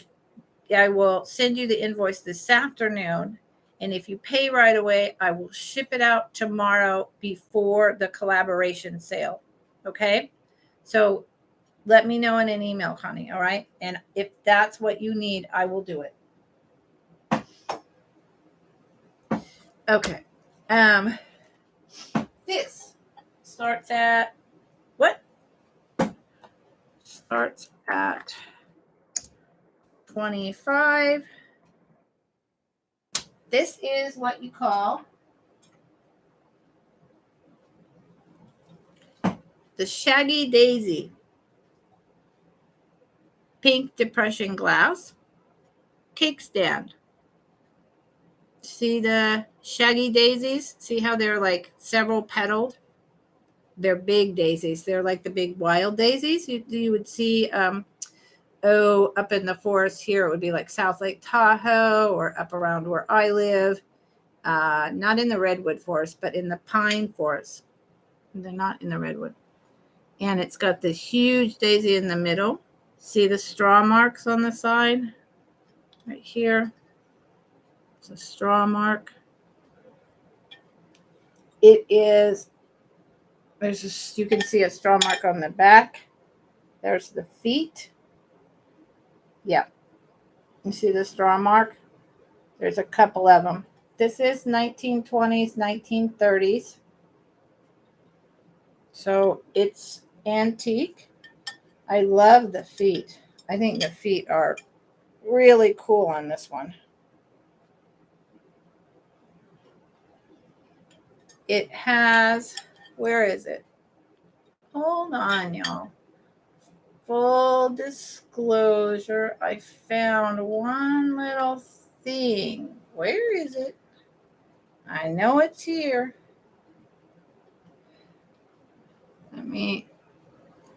send you the invoice this afternoon. And if you pay right away, I will ship it out tomorrow before the collaboration sale. Okay? So let me know in an email, Connie. All right? And if that's what you need, I will do it. Okay. This starts at what? Starts at 25. This is what you call the Shaggy Daisy Pink Depression Glass Cake Stand. See the shaggy daisies? See how they're like several petaled? They're big daisies. They're like the big wild daisies you would see up in the forest here. It would be like South Lake Tahoe or up around where I live. Not in the redwood forest, but in the pine forest. They're not in the redwood. And it's got this huge daisy in the middle. See the straw marks on the side? Right here. It's a straw mark. It is, you can see a straw mark on the back. There's the feet. Yeah. You see the straw mark? There's a couple of them. This is 1920s, 1930s. So it's antique. I love the feet. I think the feet are really cool on this one. It has, where is it? Hold on, y'all. Full disclosure, I found one little thing. Where is it? I know it's here.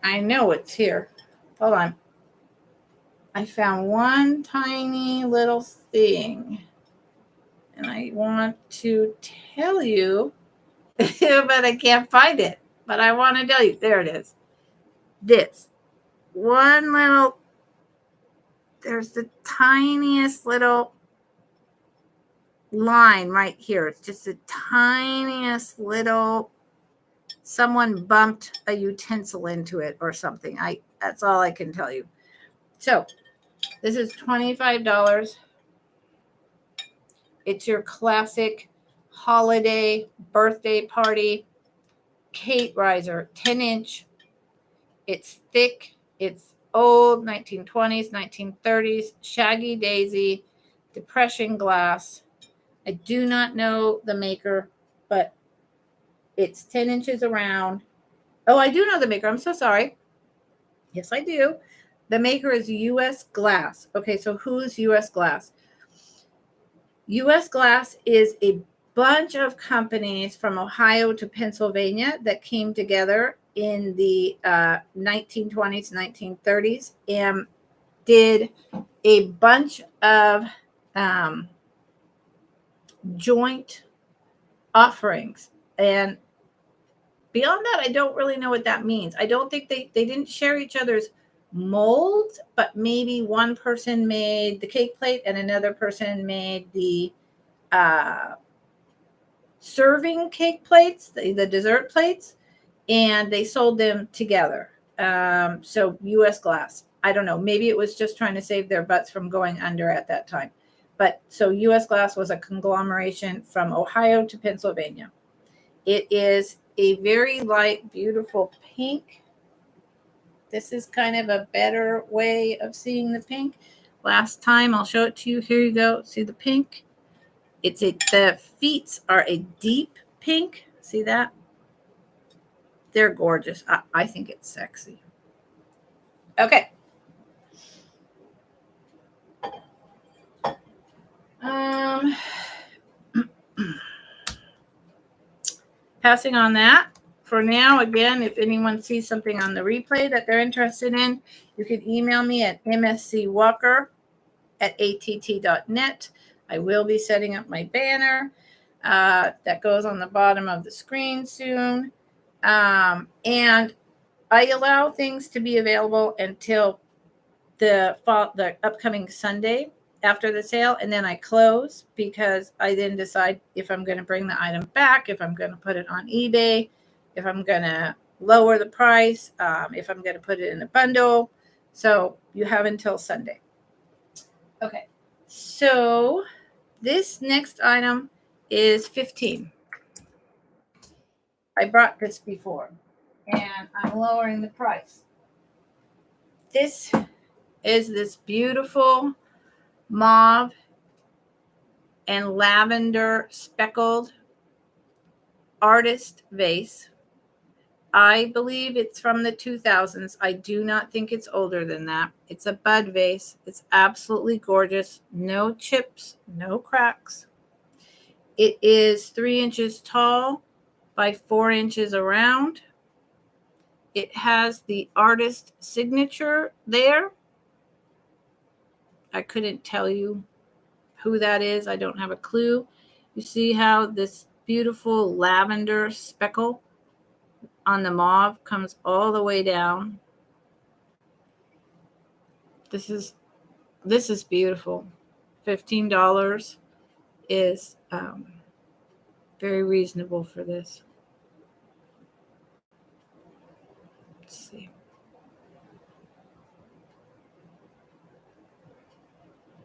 I know it's here. Hold on. I found one tiny little thing. And I want to tell you, but I can't find it. But I want to tell you. There it is. This one little, there's the tiniest little line right here. It's just the tiniest little, someone bumped a utensil into it or something. That's all I can tell you. So this is $25. It's your classic holiday birthday party cake riser, 10-inch. It's thick. It's old, 1920s, 1930s, shaggy daisy, depression glass. I do not know the maker, but it's 10 inches around. Oh, I do know the maker. I'm so sorry. Yes, I do. The maker is U.S. Glass. Okay, so who's U.S. Glass? U.S. Glass is a bunch of companies from Ohio to Pennsylvania that came together in the 1920s, 1930s, and did a bunch of joint offerings. And beyond that, I don't really know what that means. I don't think they didn't share each other's molds, but maybe one person made the cake plate and another person made the serving cake plates, the dessert plates, and they sold them together. So U.S. Glass. I don't know. Maybe it was just trying to save their butts from going under at that time. But so U.S. Glass was a conglomeration from Ohio to Pennsylvania. It is a very light, beautiful pink. This is kind of a better way of seeing the pink. Last time, I'll show it to you. Here you go. See the pink? The feet are a deep pink. See that? They're gorgeous. I think it's sexy. Okay. Passing on that. For now, again, if anyone sees something on the replay that they're interested in, you can email me at mscwalker@att.net. I will be setting up my banner that goes on the bottom of the screen soon. And I allow things to be available until the upcoming Sunday after the sale, and then I close because I then decide if I'm going to bring the item back, if I'm going to put it on eBay, if I'm going to lower the price, if I'm going to put it in a bundle. So you have until Sunday. Okay, so this next item is $15. I brought this before, and I'm lowering the price. This is this beautiful mauve and lavender speckled artist vase. I believe it's from the 2000s. I do not think it's older than that. It's a bud vase. It's absolutely gorgeous. No chips, no cracks. It is 3 inches tall by 4 inches around. It has the artist signature there. I couldn't tell you who that is. I don't have a clue. You see how this beautiful lavender speckle on the mauve comes all the way down. This is beautiful. $15 is very reasonable for this. Let's see.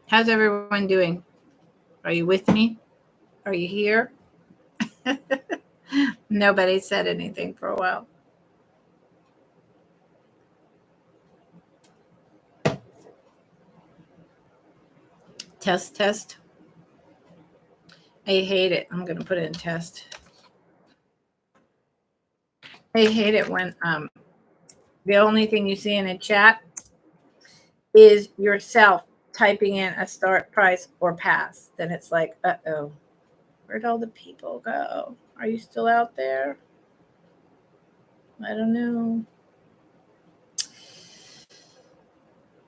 How's everyone doing? Are you with me? Are you here? Nobody said anything for a while. Test, test. I hate it. I'm going to put it in test. I hate it when the only thing you see in a chat is yourself typing in a start price or pass. Then it's like, uh-oh, where'd all the people go? Are you still out there? I don't know.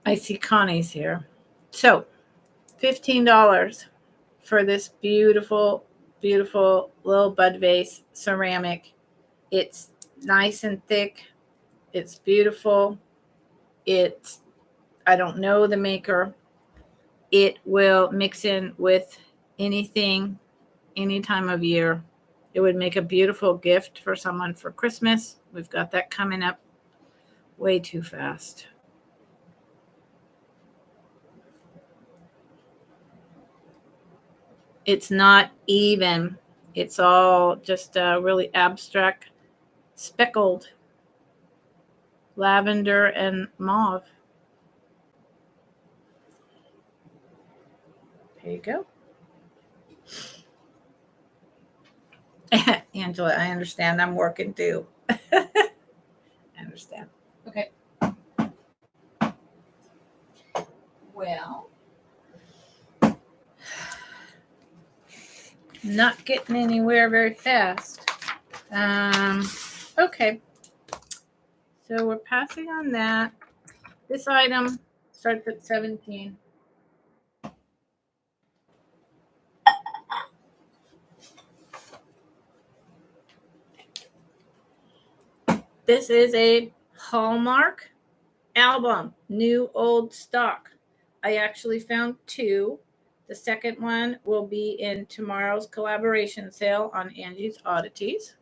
I see Connie's here. So $15 for this beautiful, beautiful little bud vase ceramic. It's nice and thick. It's beautiful. I don't know the maker. It will mix in with anything, any time of year. It would make a beautiful gift for someone for Christmas. We've got that coming up way too fast. It's not even. It's all just really abstract, speckled lavender and mauve. There you go. Angela, I understand. I'm working too. I understand. Okay. Well, not getting anywhere very fast. Okay. So we're passing on that. This item starts at 17. This is a Hallmark album, new old stock. I actually found 2. The second one will be in tomorrow's collaboration sale on Angie's Oddities.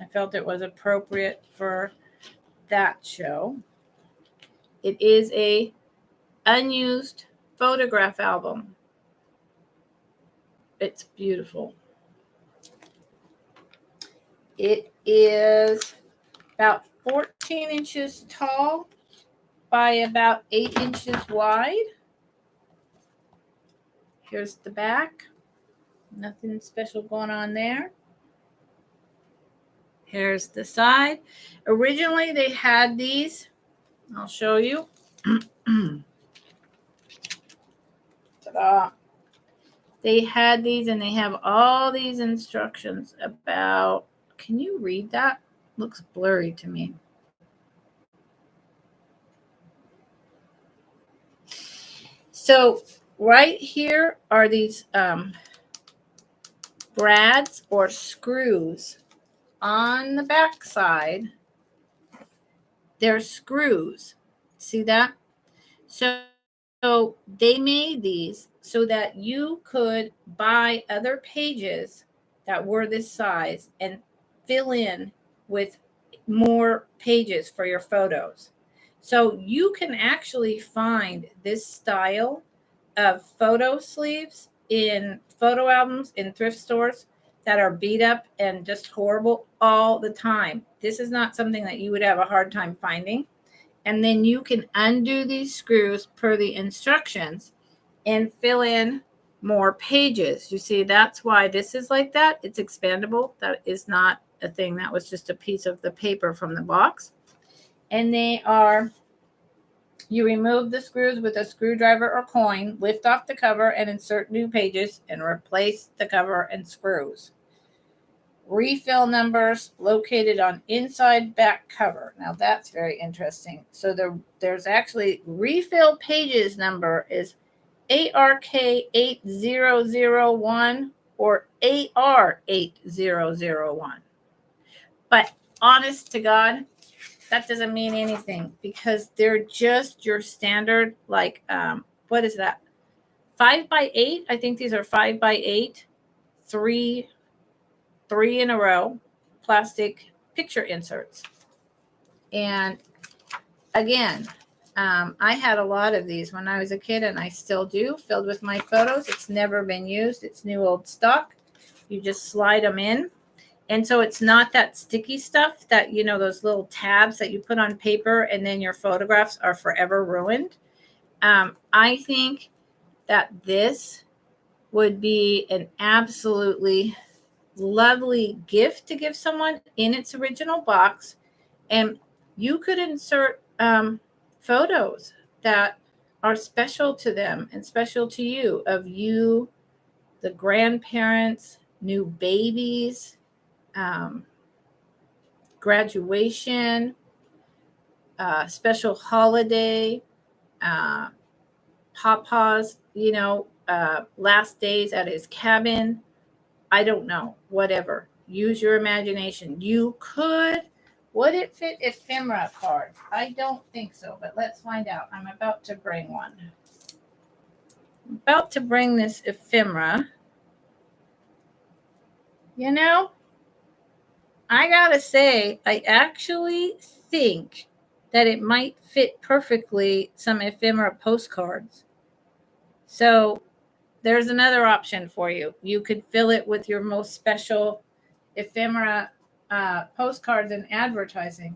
I felt it was appropriate for that show. It is a unused photograph album. It's beautiful. It is about 14 inches tall by about 8 inches wide. Here's the back. Nothing special going on there. Here's the side. Originally, they had these. I'll show you. Ta-da. They had these, and they have all these instructions about. Can you read that? Looks blurry to me. So right here are these brads or screws on the back side. They're screws. See that? So they made these so that you could buy other pages that were this size and fill in with more pages for your photos. So you can actually find this style of photo sleeves in photo albums in thrift stores that are beat up and just horrible all the time. This is not something that you would have a hard time finding. And then you can undo these screws per the instructions and fill in more pages. You see, that's why this is like that. It's expandable. That is not a thing. That was just a piece of the paper from the box. And they are You remove the screws with a screwdriver or coin, lift off the cover and insert new pages, and replace the cover and screws. Refill numbers located on inside back cover. Now that's very interesting. So there's actually refill pages number is ARK8001 or AR8001. But honest to God, that doesn't mean anything because they're just your standard, like, what is that? 5x8. I think these are 5x8, three in a row plastic picture inserts. And again, I had a lot of these when I was a kid, and I still do, filled with my photos. It's never been used. It's new old stock. You just slide them in. And so it's not that sticky stuff that, you know, those little tabs that you put on paper and then your photographs are forever ruined. I think that this would be an absolutely lovely gift to give someone in its original box. And you could insert photos that are special to them and special to you, of you, the grandparents, new babies, graduation, special holiday, Papa's, you know, last days at his cabin. I don't know, whatever. Use your imagination. You could, would it fit ephemera cards? I don't think so, but let's find out. I'm about to bring one. I'm about to bring this ephemera. You know, I gotta say, I actually think that it might fit perfectly some ephemera postcards. So there's another option for you. You could fill it with your most special ephemera postcards and advertising.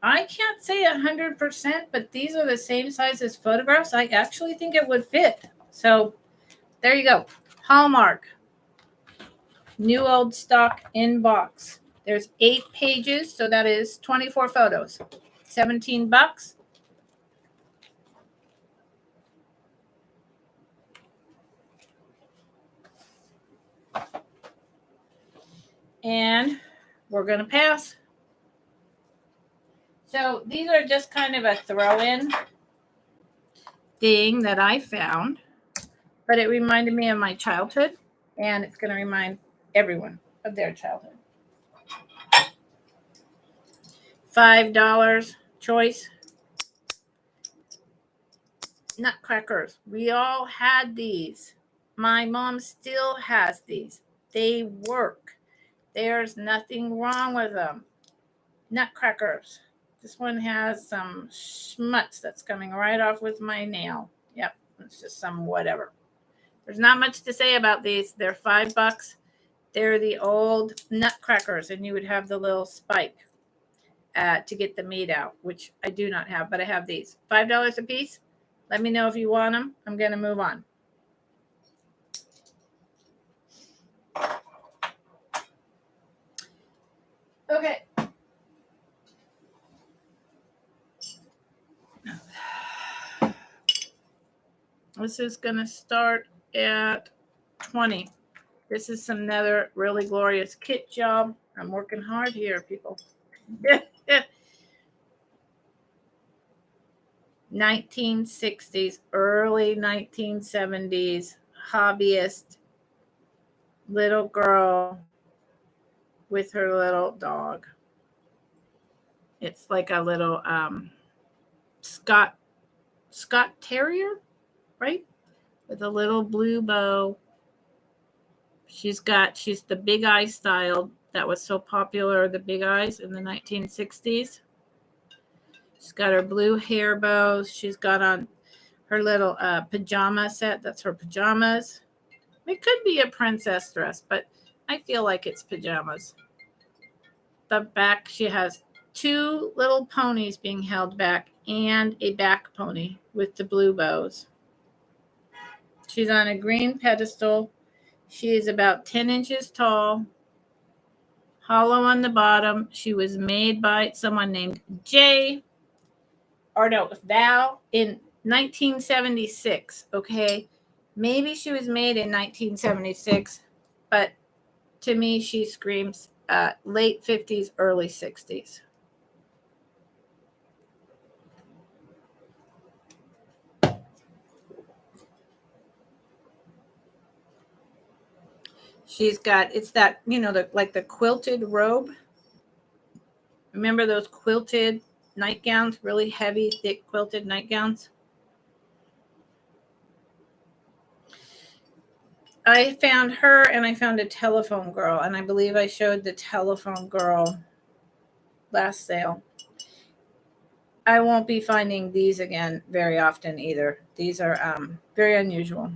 I can't say 100%, but these are the same size as photographs. I actually think it would fit. So there you go. Hallmark. New old stock in box. There's 8 pages, so that is 24 photos. $17. And we're going to pass. So these are just kind of a throw-in thing that I found, but it reminded me of my childhood, and it's going to remind everyone of their childhood. $5 choice. Nutcrackers. We all had these. My mom still has these. They work. There's nothing wrong with them. Nutcrackers. This one has some schmutz that's coming right off with my nail. Yep, it's just some whatever. There's not much to say about these. They're $5. They're the old nutcrackers, and you would have the little spike to get the meat out, which I do not have, but I have these. $5 a piece. Let me know if you want them. I'm going to move on. Okay. This is going to start at 20. This is another really glorious kit job. I'm working hard here, people. 1960s, early 1970s, hobbyist little girl with her little dog. It's like a little Scott Terrier, right? With a little blue bow. She's the big eye style that was so popular, the big eyes in the 1960s. She's got her blue hair bows. She's got on her little pajama set. That's her pajamas. It could be a princess dress, but I feel like it's pajamas. The back, she has 2 little ponies being held back and a back pony with the blue bows. She's on a green pedestal. She is about 10 inches tall, hollow on the bottom. She was made by someone named Jay. Val in 1976. Okay, maybe she was made in 1976, but to me she screams late 50s, early 60s. She's got, it's that, like the quilted robe. Remember those quilted nightgowns, really heavy, thick quilted nightgowns? I found her and I found a telephone girl, and I believe I showed the telephone girl last sale. I won't be finding these again very often either. These are very unusual.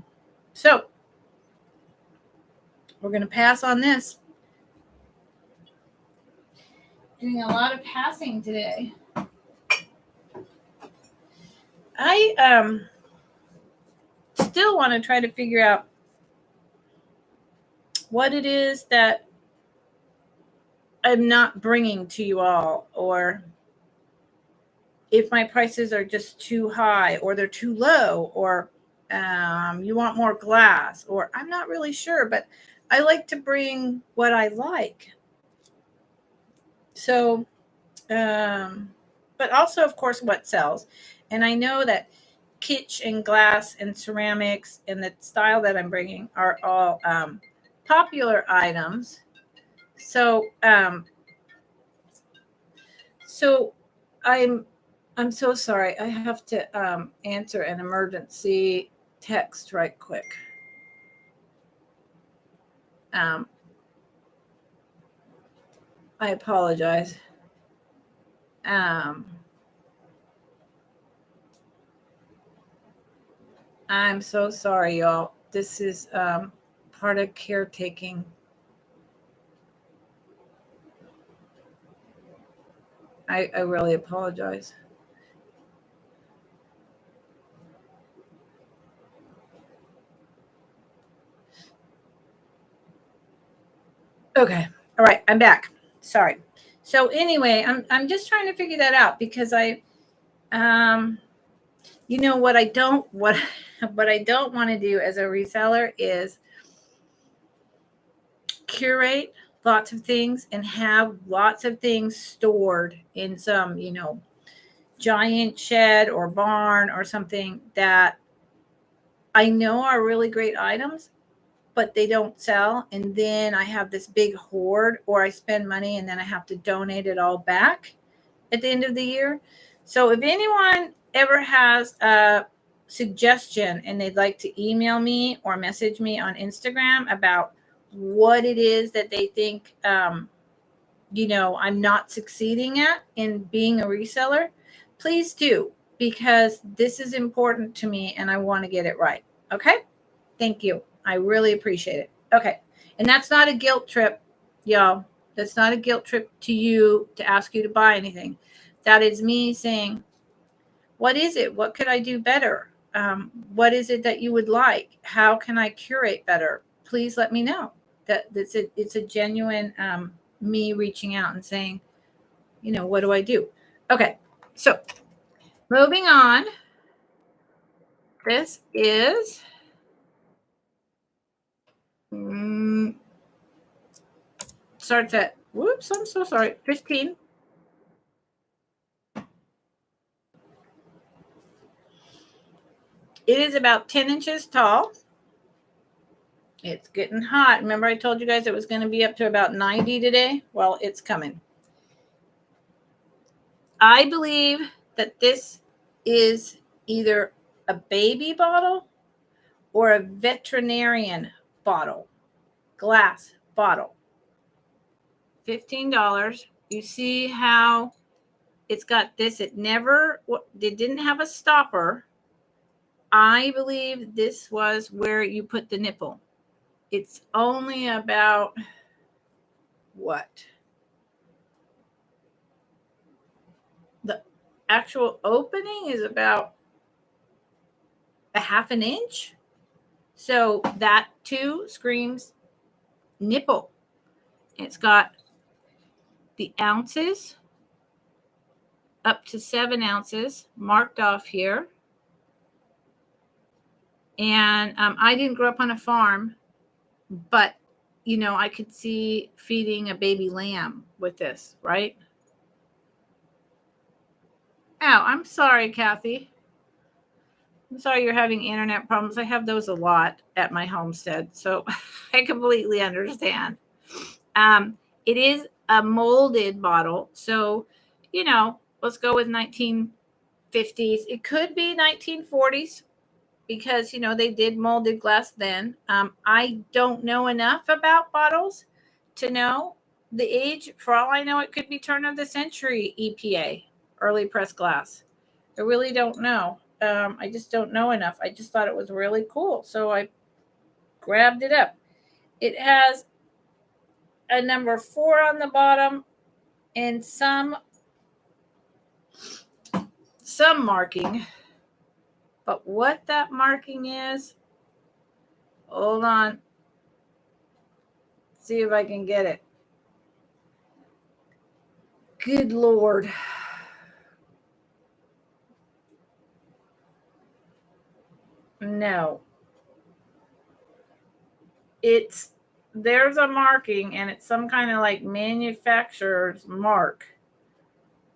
So we're going to pass on this. Doing a lot of passing today. I still want to try to figure out what it is that I'm not bringing to you all, or if my prices are just too high or they're too low, or you want more glass, or I'm not really sure, but I like to bring what I like. So, but also, of course, what sells. And I know that Kitsch and glass and ceramics and the style that I'm bringing are all popular items. So, I'm so sorry. I have to answer an emergency text right quick. I apologize. I'm so sorry, y'all. This is part of caretaking. I really apologize. Okay. All right. I'm back. Sorry. So anyway, I'm just trying to figure that out, because what I don't what I don't want to do as a reseller is curate lots of things and have lots of things stored in some, giant shed or barn or something that I know are really great items, but they don't sell. And then I have this big hoard, or I spend money and then I have to donate it all back at the end of the year. So if anyone ever has a suggestion and they'd like to email me or message me on Instagram about what it is that they think, I'm not succeeding at in being a reseller, please do, because this is important to me and I want to get it right. Okay. Thank you. I really appreciate it. Okay. And that's not a guilt trip, y'all. That's not a guilt trip to you to ask you to buy anything. That is me saying, what is it? What could I do better? What is it that you would like? How can I curate better? Please let me know. It's a genuine me reaching out and saying, what do I do? Okay. So moving on. This is starts at, whoops, I'm so sorry, 15. It is about 10 inches tall. It's getting hot. Remember I told you guys it was going to be up to about 90 today? Well, it's coming. I believe that this is either a baby bottle or a veterinarian bottle, glass bottle. $15. You see how it's got this? It didn't have a stopper. I believe this was where you put the nipple. It's only about what? The actual opening is about a half an inch. So that too screams nipple. It's got the ounces up to 7 ounces marked off here. And I didn't grow up on a farm, but, you know, I could see feeding a baby lamb with this, right? Oh, I'm sorry, Kathy. I'm sorry you're having internet problems. I have those a lot at my homestead, so I completely understand. It is a molded bottle, so, you know, let's go with 1950s. It could be 1940s because, you know, they did molded glass then. I don't know enough about bottles to know the age. For all I know, it could be turn of the century EPA, early press glass. I really don't know. I just don't know enough. I just thought it was really cool, so I grabbed it up. It has a number 4 on the bottom and some marking. But what that marking is, hold on. See if I can get it. Good Lord. No. There's a marking and it's some kind of like manufacturer's mark.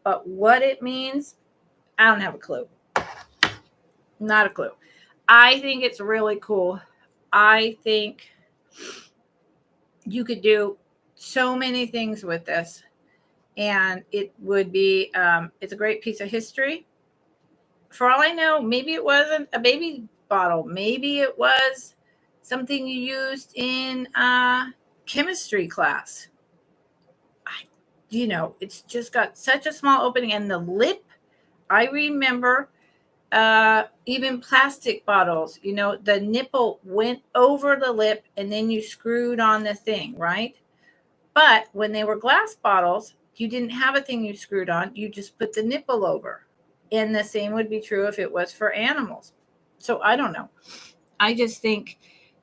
But what it means, I don't have a clue. Not a clue. I think it's really cool. I think you could do so many things with this. And it would be, it's a great piece of history. For all I know, maybe it wasn't a baby bottle. Maybe it was something you used in chemistry class. You know, it's just got such a small opening. And the lip, I remember even plastic bottles, you know, the nipple went over the lip and then you screwed on the thing, right? But when they were glass bottles, you didn't have a thing you screwed on. You just put the nipple over. And the same would be true if it was for animals. So I don't know. I just think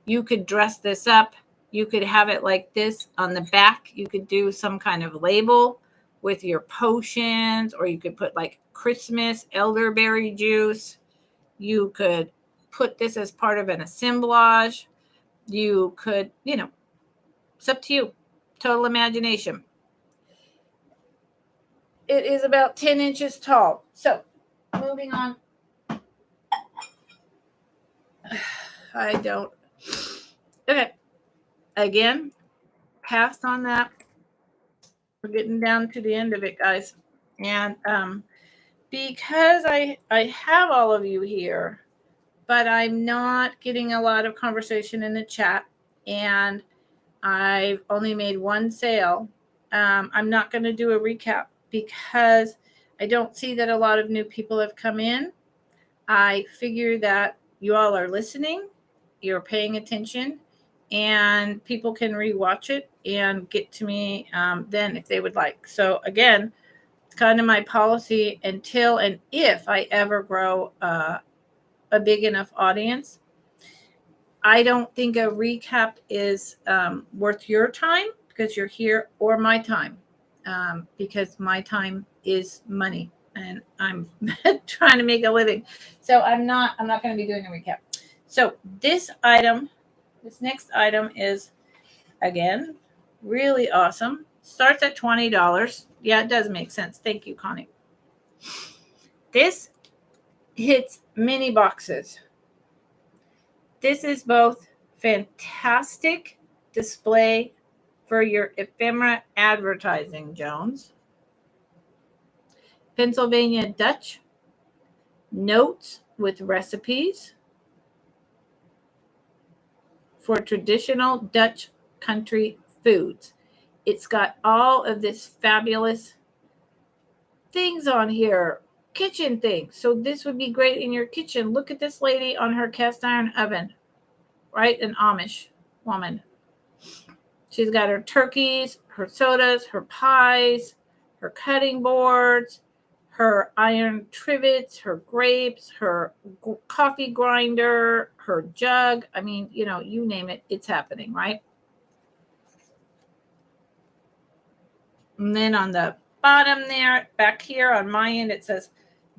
you could dress this up. You could have it like this on the back. You could do some kind of label with your potions, or you could put like Christmas elderberry juice. You could put this as part of an assemblage. You could, you know, it's up to you. Total imagination. It is about 10 inches tall. So moving on. I don't. Okay. Again, passed on that. We're getting down to the end of it, guys. And because I have all of you here, but I'm not getting a lot of conversation in the chat, and I've only made one sale. I'm not going to do a recap because I don't see that a lot of new people have come in. I figure that you all are listening, you're paying attention, and people can rewatch it and get to me then if they would like. So again, it's kind of my policy until and if I ever grow a big enough audience. I don't think a recap is worth your time because you're here, or my time, because my time is money and I'm trying to make a living. So I'm not going to be doing a recap. So this next item is, again, really awesome. Starts at $20. Yeah, it does make sense. Thank you, Connie. This hits mini boxes. This is both fantastic display for your ephemera advertising, Jones. Pennsylvania Dutch notes with recipes for traditional Dutch country foods. It's got all of this fabulous things on here, kitchen things. So this would be great in your kitchen. Look at this lady on her cast iron oven, right? An Amish woman. She's got her turkeys, her sodas, her pies, her cutting boards, her iron trivets, her grapes, her coffee grinder, her jug. I mean, you know, you name it, it's happening, right? And then on the bottom there, back here on my end, it says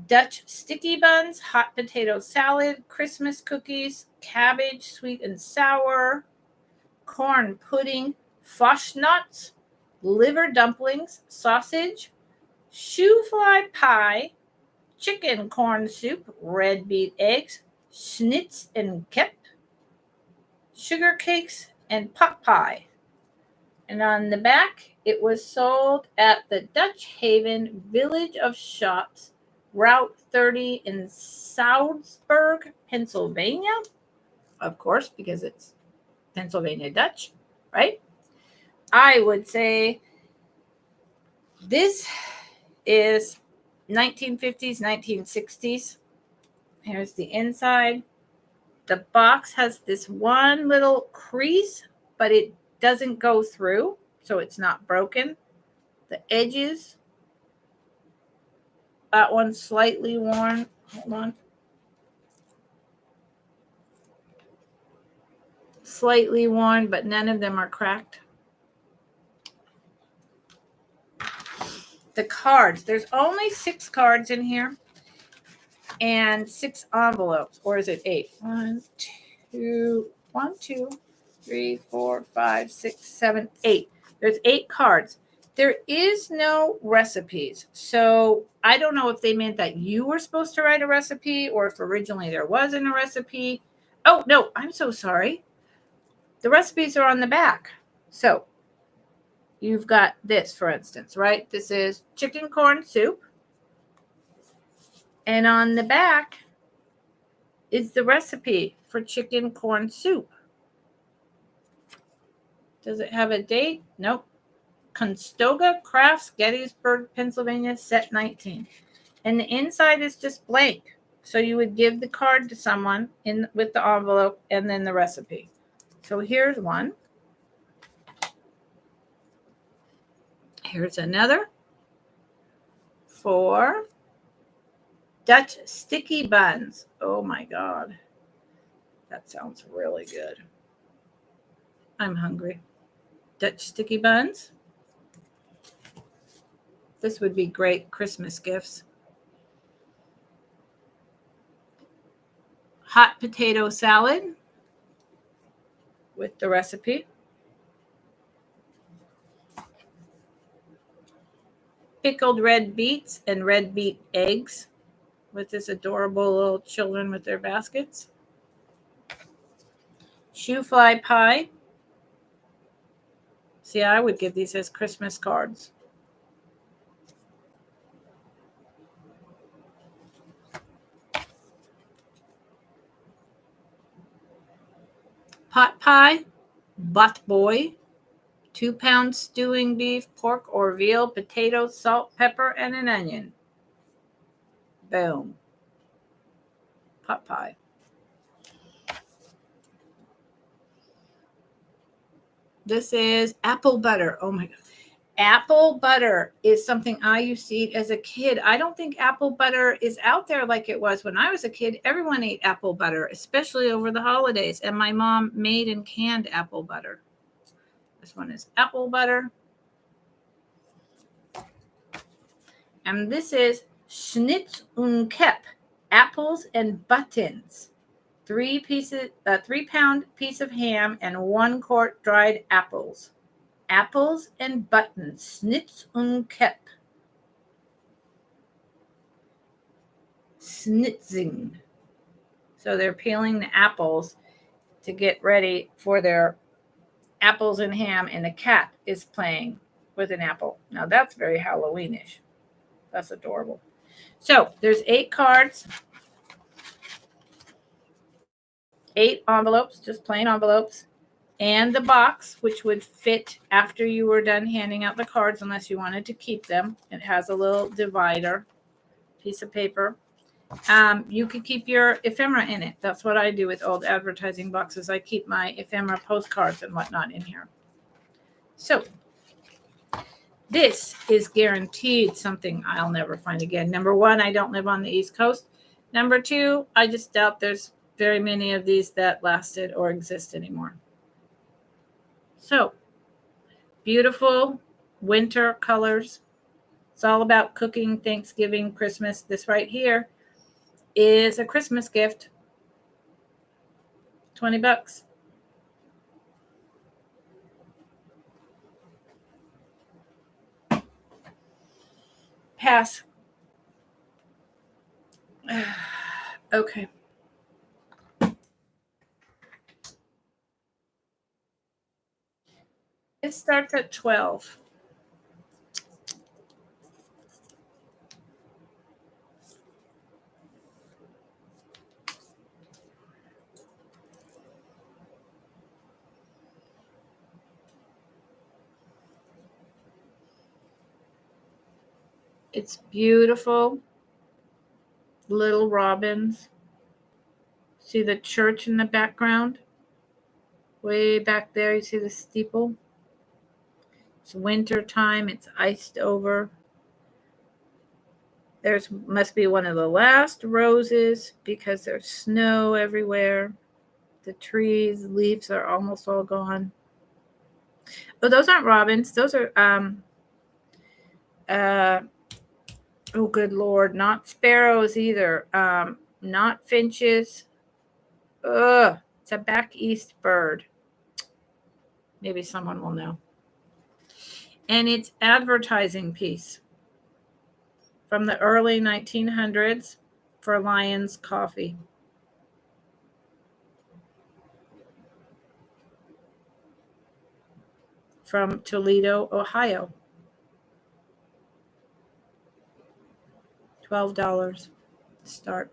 Dutch sticky buns, hot potato salad, Christmas cookies, cabbage, sweet and sour, corn pudding, Foshnotz, liver dumplings, sausage, shoe fly pie, chicken corn soup, red beet eggs, schnitz and kep, sugar cakes, and pot pie. And on the back, it was sold at the Dutch Haven Village of Shops, Route 30 in Southsburg, Pennsylvania. Of course, because it's Pennsylvania Dutch, right? I would say this is 1950s, 1960s. Here's the inside. The box has this one little crease, but it doesn't go through, so it's not broken. The edges, that one's slightly worn. Hold on. Slightly worn, but none of them are cracked. The cards, there's only 6 cards in here and 6 envelopes, or is it 8? 1, 2, 3, 4, 5, 6, 7, 8. There's 8 cards. There is no recipes. So I don't know if they meant that you were supposed to write a recipe or if originally there wasn't a recipe. Oh, no, I'm so sorry. The recipes are on the back. So you've got this, for instance, right? This is chicken corn soup. And on the back is the recipe for chicken corn soup. Does it have a date? Nope. Conestoga Crafts, Gettysburg, Pennsylvania, set 19. And the inside is just blank. So you would give the card to someone with the envelope and then the recipe. So here's one. Here's another for Dutch sticky buns. Oh my God. That sounds really good. I'm hungry. Dutch sticky buns. This would be great Christmas gifts. Hot potato salad with the recipe. Pickled red beets and red beet eggs with this adorable little children with their baskets. Shoe fly pie. See, I would give these as Christmas cards. Pot pie, butt boy, 2-pound stewing beef, pork or veal, potatoes, salt, pepper, and an onion. Boom. Pot pie. This is apple butter. Oh my God. Apple butter is something I used to eat as a kid. I don't think apple butter is out there like it was when I was a kid. Everyone ate apple butter, especially over the holidays. And my mom made and canned apple butter. This one is apple butter. And this is Schnitz und Kep, apples and buttons. 3-pound piece of ham and 1 quart dried apples. Apples and buttons, Schnitz und Kep. Schnitzing. So they're peeling the apples to get ready for their apples and ham, and the cat is playing with an apple. Now that's very Halloweenish. That's adorable. So there's 8 cards, 8 envelopes, just plain envelopes, and the box, which would fit after you were done handing out the cards, unless you wanted to keep them. It has a little divider, piece of paper. You could keep your ephemera in it. That's what I do with old advertising boxes. I keep my ephemera postcards and whatnot in here. So this is guaranteed something I'll never find again. Number 1, I don't live on the East Coast. Number 2, I just doubt there's very many of these that lasted or exist anymore. So beautiful winter colors. It's all about cooking, Thanksgiving, Christmas. This right here is a Christmas gift. $20. Pass. Okay. It starts at 12. It's beautiful. Little robins. See the church in the background? Way back there, you see the steeple? It's winter time. It's iced over. There's must be one of the last roses because there's snow everywhere. The trees, leaves are almost all gone. Oh, those aren't robins. Those are oh good Lord, not sparrows either. Not finches. Ugh, it's a back east bird. Maybe someone will know. And it's advertising piece from the early 1900s for Lyons Coffee. From Toledo, Ohio. $12 start.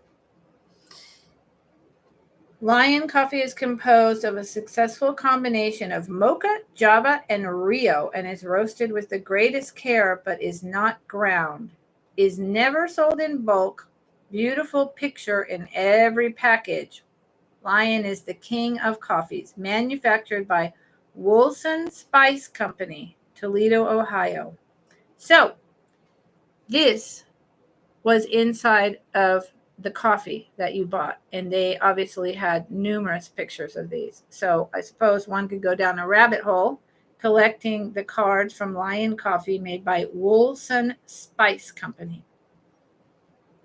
Lion coffee is composed of a successful combination of mocha, java, and Rio, and is roasted with the greatest care, but is not ground. Is never sold in bulk. Beautiful picture in every package. Lion is the king of coffees. Manufactured by Woolson Spice Company, Toledo, Ohio. So, this was inside of the coffee that you bought, and they obviously had numerous pictures of these. So I suppose one could go down a rabbit hole collecting the cards from Lion Coffee made by Woolson Spice Company.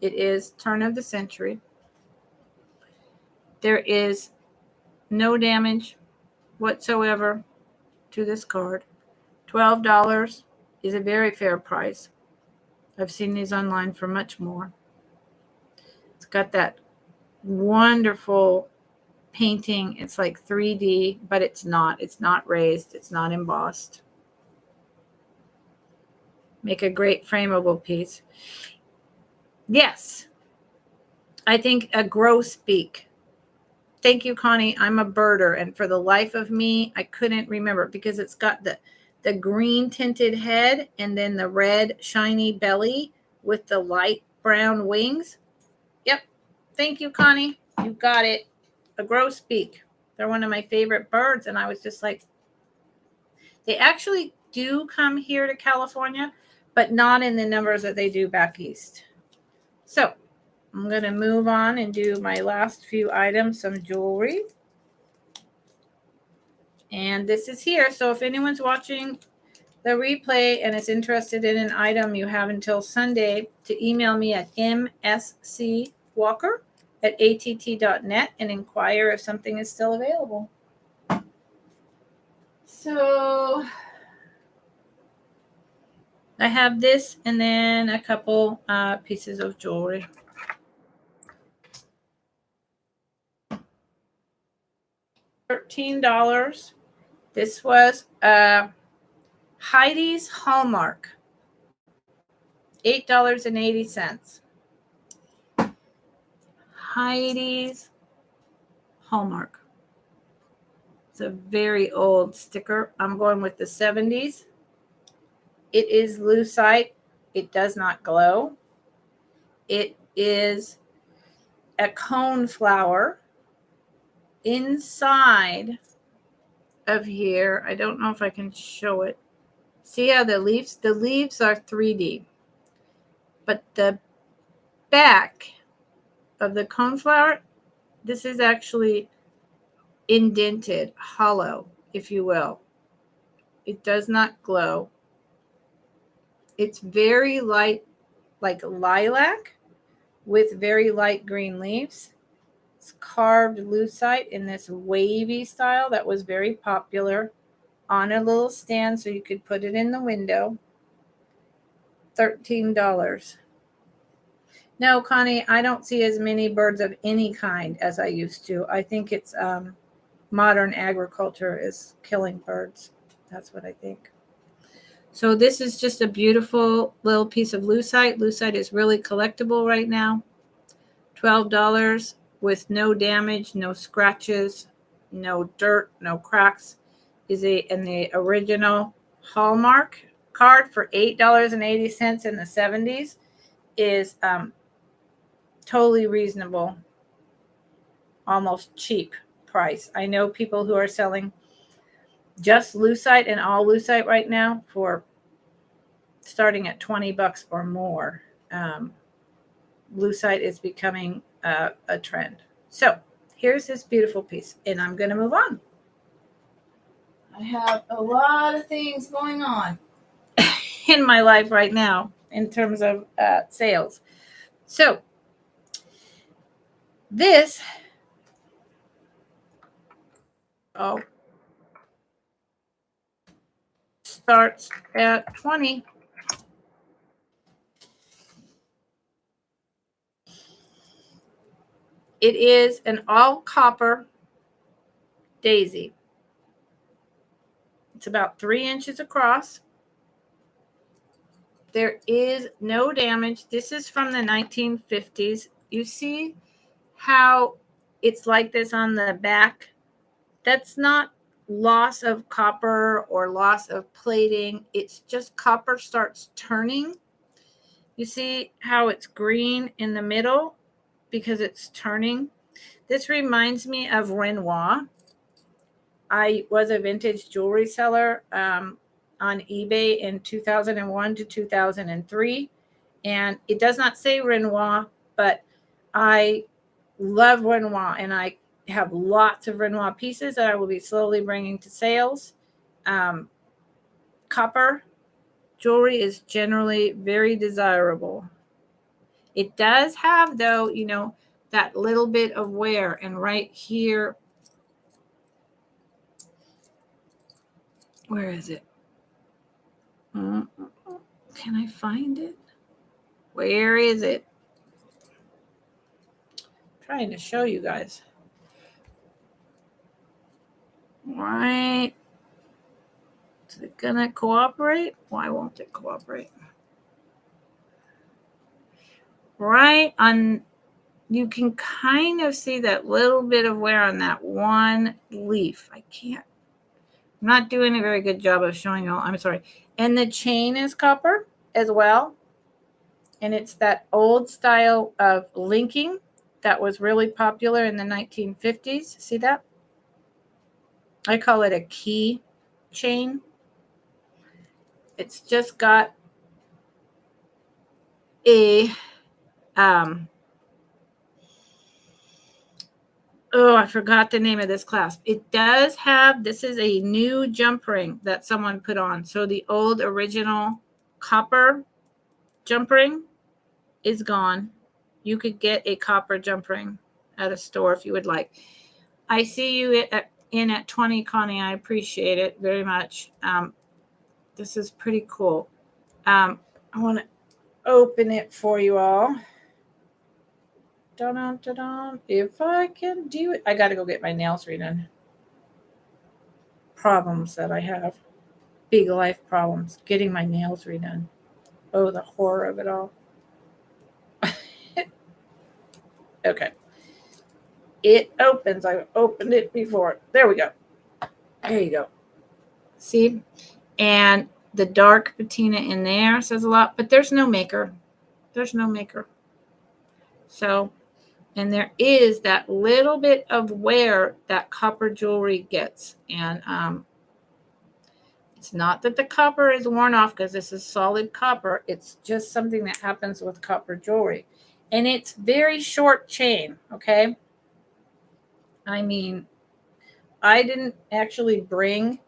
It is turn of the century. There is no damage whatsoever to this card. $12 is a very fair price. I've seen these online for much more. It's got that wonderful painting. It's like 3D, but it's not. It's not raised. It's not embossed. Make a great frameable piece. Yes, I think a grosbeak. Thank you, Connie. I'm a birder, and for the life of me, I couldn't remember because it's got the green tinted head and then the red shiny belly with the light brown wings. Yep. Thank you, Connie. You got it. A grosbeak. They're one of my favorite birds, and I was just like, they actually do come here to California, but not in the numbers that they do back east. So I'm going to move on and do my last few items, some jewelry. And this is here. So if anyone's watching the replay and is interested in an item, you have until Sunday to email me at mscwalker@att.net and inquire if something is still available. So I have this and then a couple pieces of jewelry. $13. This was Heidi's Hallmark. $8.80. Heidi's Hallmark. It's a very old sticker. I'm going with the 70s. It is lucite. It does not glow. It is a cone flower inside of here. I don't know if I can show it. See how the leaves are 3D. But the back of the coneflower, this is actually indented, hollow, if you will. It does not glow. It's very light, like lilac with very light green leaves. It's carved lucite in this wavy style that was very popular on a little stand so you could put it in the window. $13. No, Connie, I don't see as many birds of any kind as I used to. I think it's modern agriculture is killing birds. That's what I think. So this is just a beautiful little piece of lucite. Lucite is really collectible right now. $12 with no damage, no scratches, no dirt, no cracks. Is in the original Hallmark card for $8.80 in the 70s is totally reasonable, almost cheap price. I know people who are selling just lucite and all lucite right now for starting at $20 or more. Lucite is becoming a trend. So here's this beautiful piece, and I'm going to move on. I have a lot of things going on in my life right now in terms of sales. So this, starts at 20. It is an all copper daisy. It's about 3 inches across. There is no damage. This is from the 1950s. You see how it's like this on the back? That's not loss of copper or loss of plating. It's just copper starts turning. You see how it's green in the middle because it's turning? This reminds me of Renoir. I was a vintage jewelry seller on eBay in 2001 to 2003. And it does not say Renoir, but I love Renoir. And I have lots of Renoir pieces that I will be slowly bringing to sales. Copper jewelry is generally very desirable. It does have, though, that little bit of wear. And right here, where is it? Can I find it? Where is it? I'm trying to show you guys. Right. Is it gonna cooperate? Why won't it cooperate? Right on, you can kind of see that little bit of wear on that one leaf. I'm not doing a very good job of showing you all. I'm sorry. And the chain is copper as well. And it's that old style of linking that was really popular in the 1950s. See that? I call it a key chain. It's just got a I forgot the name of this clasp. It does have, this is a new jump ring that someone put on. So the old original copper jump ring is gone. You could get a copper jump ring at a store if you would like. I see you in at 20, Connie. I appreciate it very much. This is pretty cool. I want to open it for you all. Dun-dun-dun-dun. If I can do it. I got to go get my nails redone. Problems that I have. Big life problems. Getting my nails redone. Oh, the horror of it all. Okay. It opens. I've opened it before. There we go. There you go. See? And the dark patina in there says a lot, but there's no maker. There's no maker. So, and there is that little bit of wear that copper jewelry gets. And it's not that the copper is worn off because this is solid copper. It's just something that happens with copper jewelry. And it's very short chain, okay? I mean, I didn't actually bring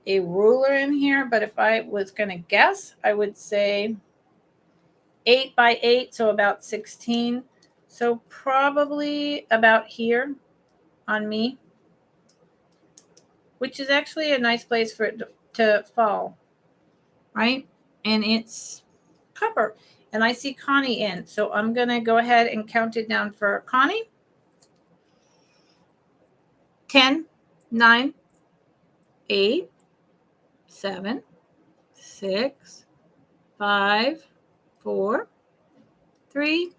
a ruler in here, but if I was going to guess, I would say 8 by 8, so about 16. So probably about here on me, which is actually a nice place for it to fall, right? And it's copper. And I see Connie in, so I'm going to go ahead and count it down for Connie. 10, 9, 8, 7, 6, 5, 4, 3,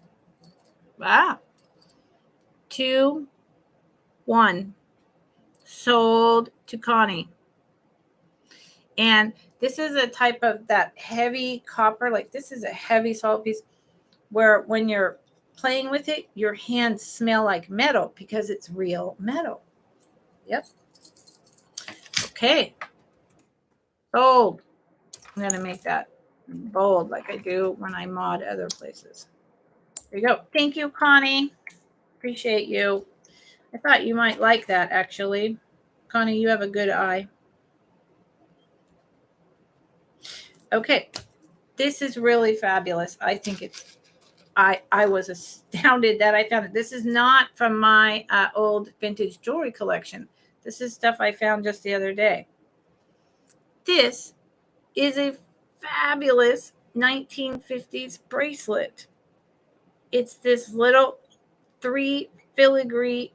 2, 1. Sold to Connie. And this is a type of that heavy copper, like this is a heavy solid piece where when you're playing with it, your hands smell like metal because it's real metal. Yep. Okay. Sold. I'm going to make that bold like I do when I mod other places. There you go. Thank you, Connie. Appreciate you. I thought you might like that, actually. Connie, you have a good eye. Okay. This is really fabulous. I think it's, I was astounded that I found it. This is not from my old vintage jewelry collection. This is stuff I found just the other day. This is a fabulous 1950s bracelet. It's this little 3 filigree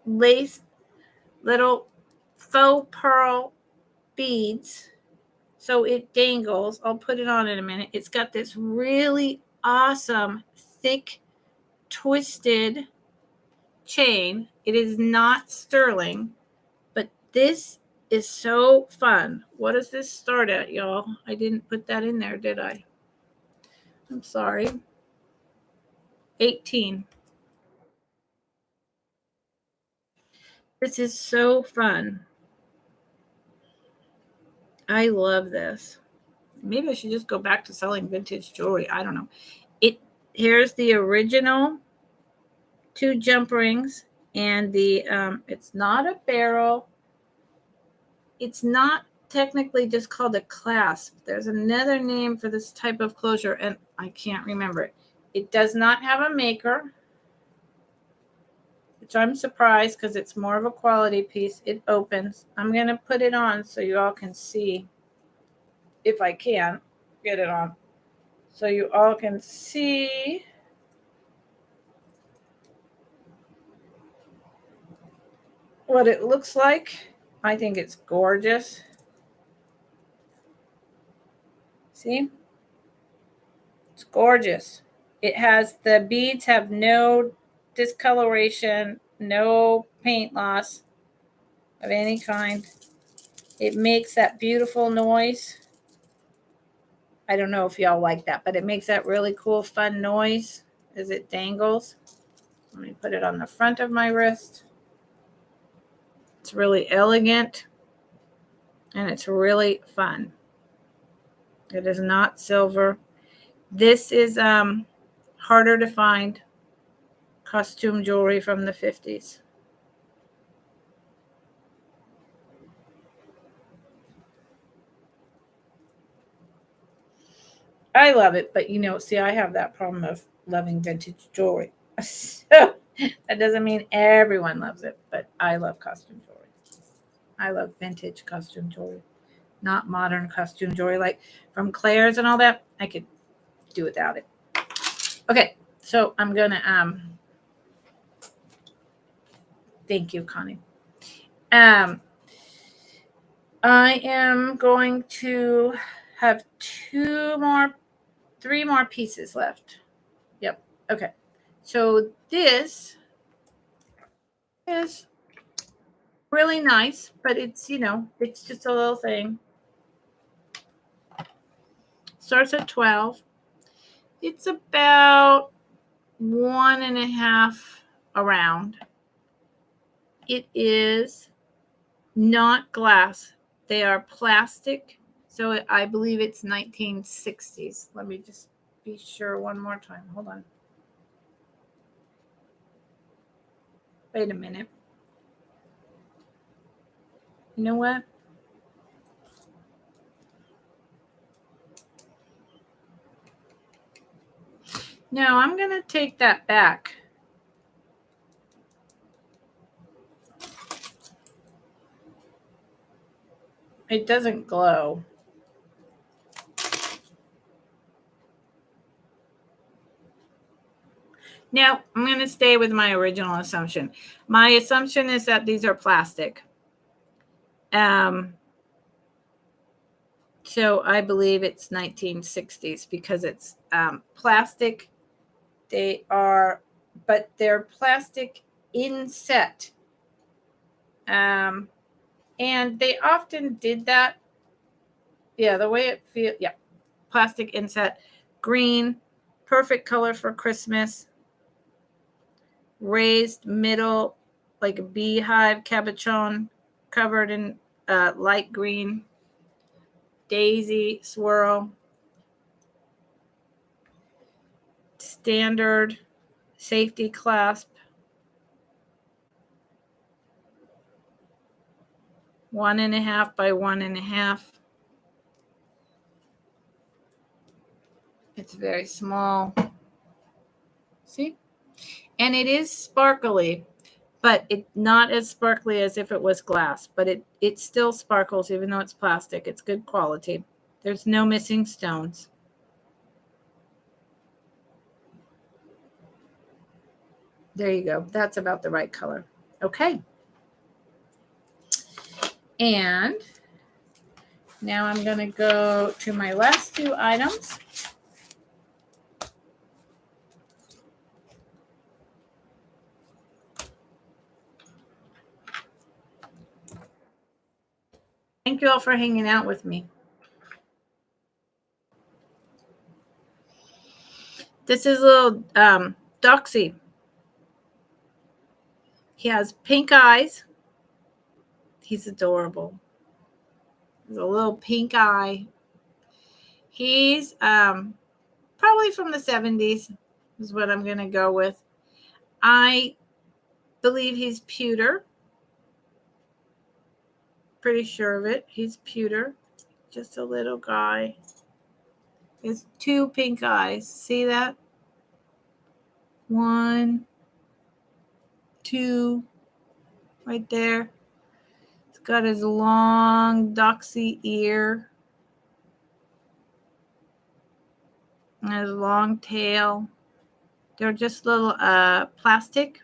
lace little faux pearl beads. So it dangles. I'll put it on in a minute. It's got this really awesome, thick, twisted chain. It is not sterling, but this is so fun. What does this start at, y'all? I didn't put that in there, did I? I'm sorry. 18. This is so fun. I love this. Maybe I should just go back to selling vintage jewelry. I don't know. Here's the original 2 jump rings, and the it's not a barrel. It's not technically just called a clasp. There's another name for this type of closure, and I can't remember it. It does not have a maker, which I'm surprised because it's more of a quality piece. It opens. I'm going to put it on so you all can see, if I can get it on, so you all can see what it looks like. I think it's gorgeous. See? It's gorgeous. It has, the beads have no discoloration, no paint loss of any kind. It makes that beautiful noise. I don't know if y'all like that, but it makes that really cool, fun noise as it dangles. Let me put it on the front of my wrist. It's really elegant, and it's really fun. It is not silver. This is harder to find costume jewelry from the 50s. I love it, but see, I have that problem of loving vintage jewelry. So that doesn't mean everyone loves it, but I love costume jewelry. I love vintage costume jewelry, not modern costume jewelry like from Claire's and all that. I could do without it. Okay, so I'm gonna thank you, Connie. I am going to have 3 more pieces left. Yep. Okay. So this is really nice, but it's, it's just a little thing. Starts at 12. It's about 1.5 around. It is not glass. They are plastic. So I believe it's 1960s. Let me just be sure one more time. Hold on. Wait a minute. You know what? No, I'm going to take that back. It doesn't glow. No, I'm going to stay with my original assumption. My assumption is that these are plastic. So I believe it's 1960s because it's plastic. But they're plastic inset. And they often did that. Yeah, the way it feels. Yeah, plastic inset, green, perfect color for Christmas. Raised middle, like a beehive cabochon, covered in light green. Daisy swirl. Standard safety clasp. 1.5 by 1.5. It's very small. See? And it is sparkly, but it's not as sparkly as if it was glass. But it still sparkles even though it's plastic. It's good quality. There's no missing stones. There you go. That's about the right color. Okay. And now I'm going to go to my last two items. Thank you all for hanging out with me. This is a little Doxy. He has pink eyes. He's adorable. He's a little pink eye. He's probably from the 70s is what I'm going to go with. I believe he's pewter. Pretty sure of it. He's pewter. Just a little guy. He has two pink eyes. See that? 1, 2, right there. He's got his long doxy ear. And his long tail. They're just little plastic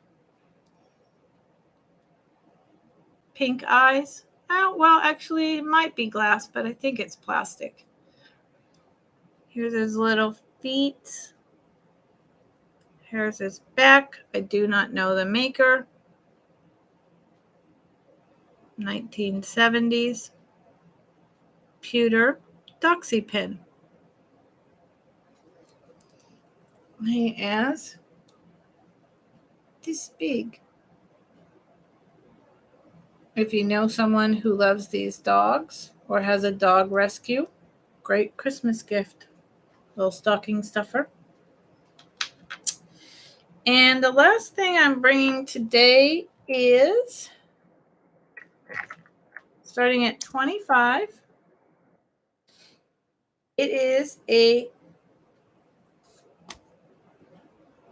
pink eyes. Oh, well, actually, it might be glass, but I think it's plastic. Here's his little feet. Here's his back. I do not know the maker. 1970s. Pewter Doxy pin. He is this big. If you know someone who loves these dogs or has a dog rescue, great Christmas gift. Little stocking stuffer. And the last thing I'm bringing today is starting at 25. It is a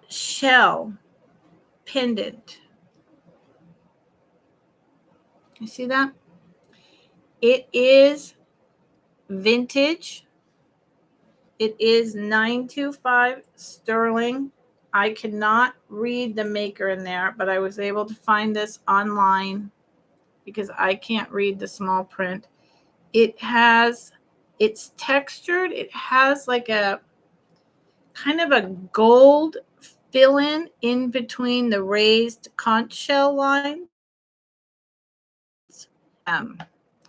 shell pendant. You see that? It is vintage. It is 925 sterling. I cannot read the maker in there, but I was able to find this online because I can't read the small print. It's textured. It has like a kind of a gold fill in between the raised conch shell lines.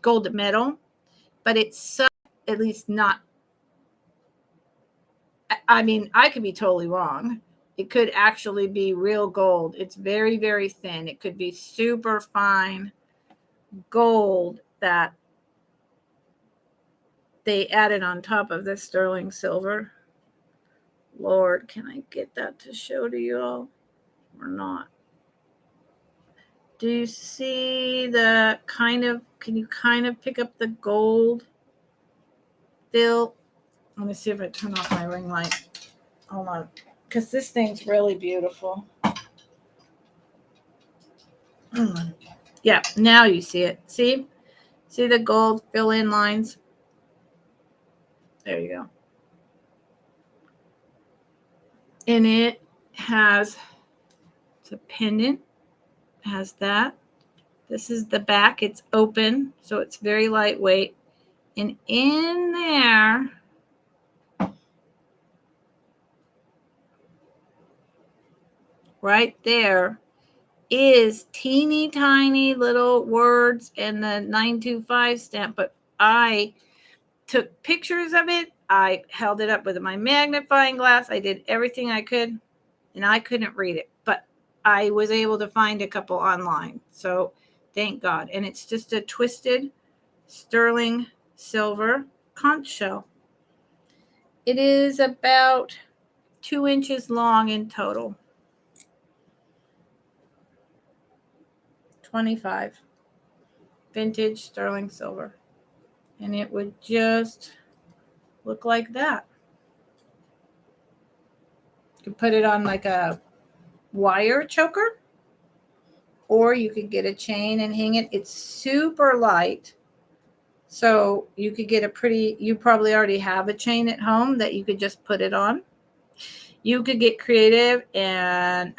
Gold metal, but it's at least not. I mean, I could be totally wrong. It could actually be real gold. It's very, very thin. It could be super fine gold that they added on top of the sterling silver. Lord, can I get that to show to you all or not? Do you see the kind of, can you kind of pick up the gold fill? Let me see if I turn off my ring light. Hold on. Because this thing's really beautiful. Yeah, now you see it. See? See the gold fill-in lines? There you go. And it has, it's a pendant. It has that. This is the back. It's open, so it's very lightweight. And in there, right there, is teeny tiny little words and the 925 stamp. But I took pictures of it. I held it up with my magnifying glass. I did everything I could, and I couldn't read it. But I was able to find a couple online. So thank God. And it's just a twisted sterling silver conch shell. It is about 2 inches long in total. 25. Vintage sterling silver. And it would just look like that. You could put it on like a wire choker, or you could get a chain and hang it. It's super light. So you could get a pretty, you probably already have a chain at home that you could just put it on. You could get creative and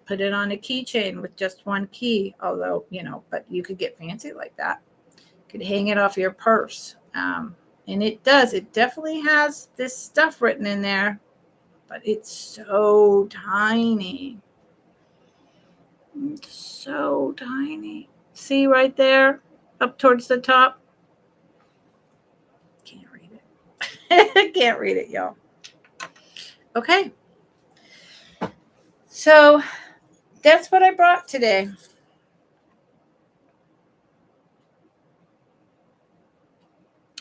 put it on a keychain with just one key, although, you know, but you could get fancy like that. You could hang it off your purse. And it does. It definitely has this stuff written in there, but it's so tiny. It's so tiny. See right there up towards the top? Can't read it. Can't read it, y'all. Okay. So that's what I brought today.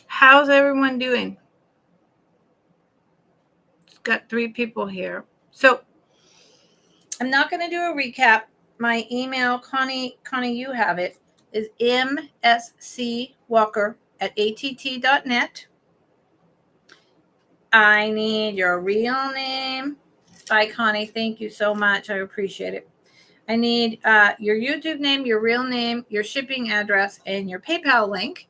How's everyone doing? It's got 3 people here. So I'm not going to do a recap. My email, Connie, you have it, is mscwalker@att.net. I need your real name. Bye, Connie. Thank you so much. I appreciate it. I need your YouTube name, your real name, your shipping address, and your PayPal link.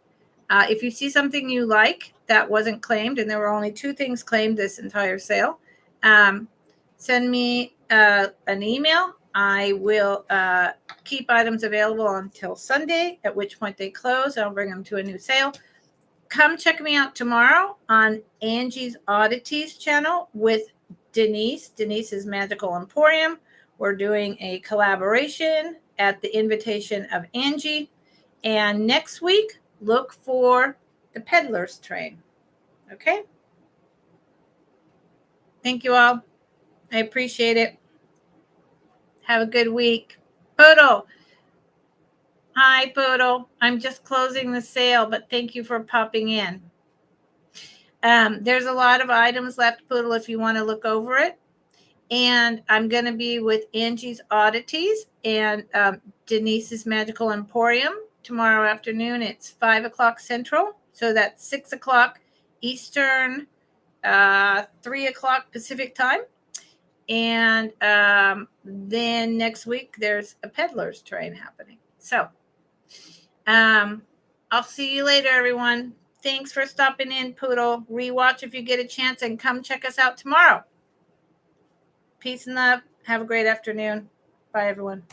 If you see something you like that wasn't claimed, and there were only 2 things claimed this entire sale, send me an email. I will keep items available until Sunday, at which point they close. I'll bring them to a new sale. Come check me out tomorrow on Angie's Oddities channel with Denise. Denise's Magical Emporium. We're doing a collaboration at the invitation of Angie. And next week, look for the Peddler's Train. Okay? Thank you all. I appreciate it. Have a good week. Poodle. Hi, Poodle. I'm just closing the sale, but thank you for popping in. There's a lot of items left, Poodle, if you want to look over it. And I'm going to be with Angie's Oddities and Denise's Magical Emporium tomorrow afternoon. It's 5 o'clock Central. So that's 6 o'clock Eastern, 3 o'clock Pacific time. And then next week, there's a Peddler's Train happening. So I'll see you later, everyone. Thanks for stopping in, Poodle. Rewatch if you get a chance, and come check us out tomorrow. Peace and love. Have a great afternoon. Bye, everyone.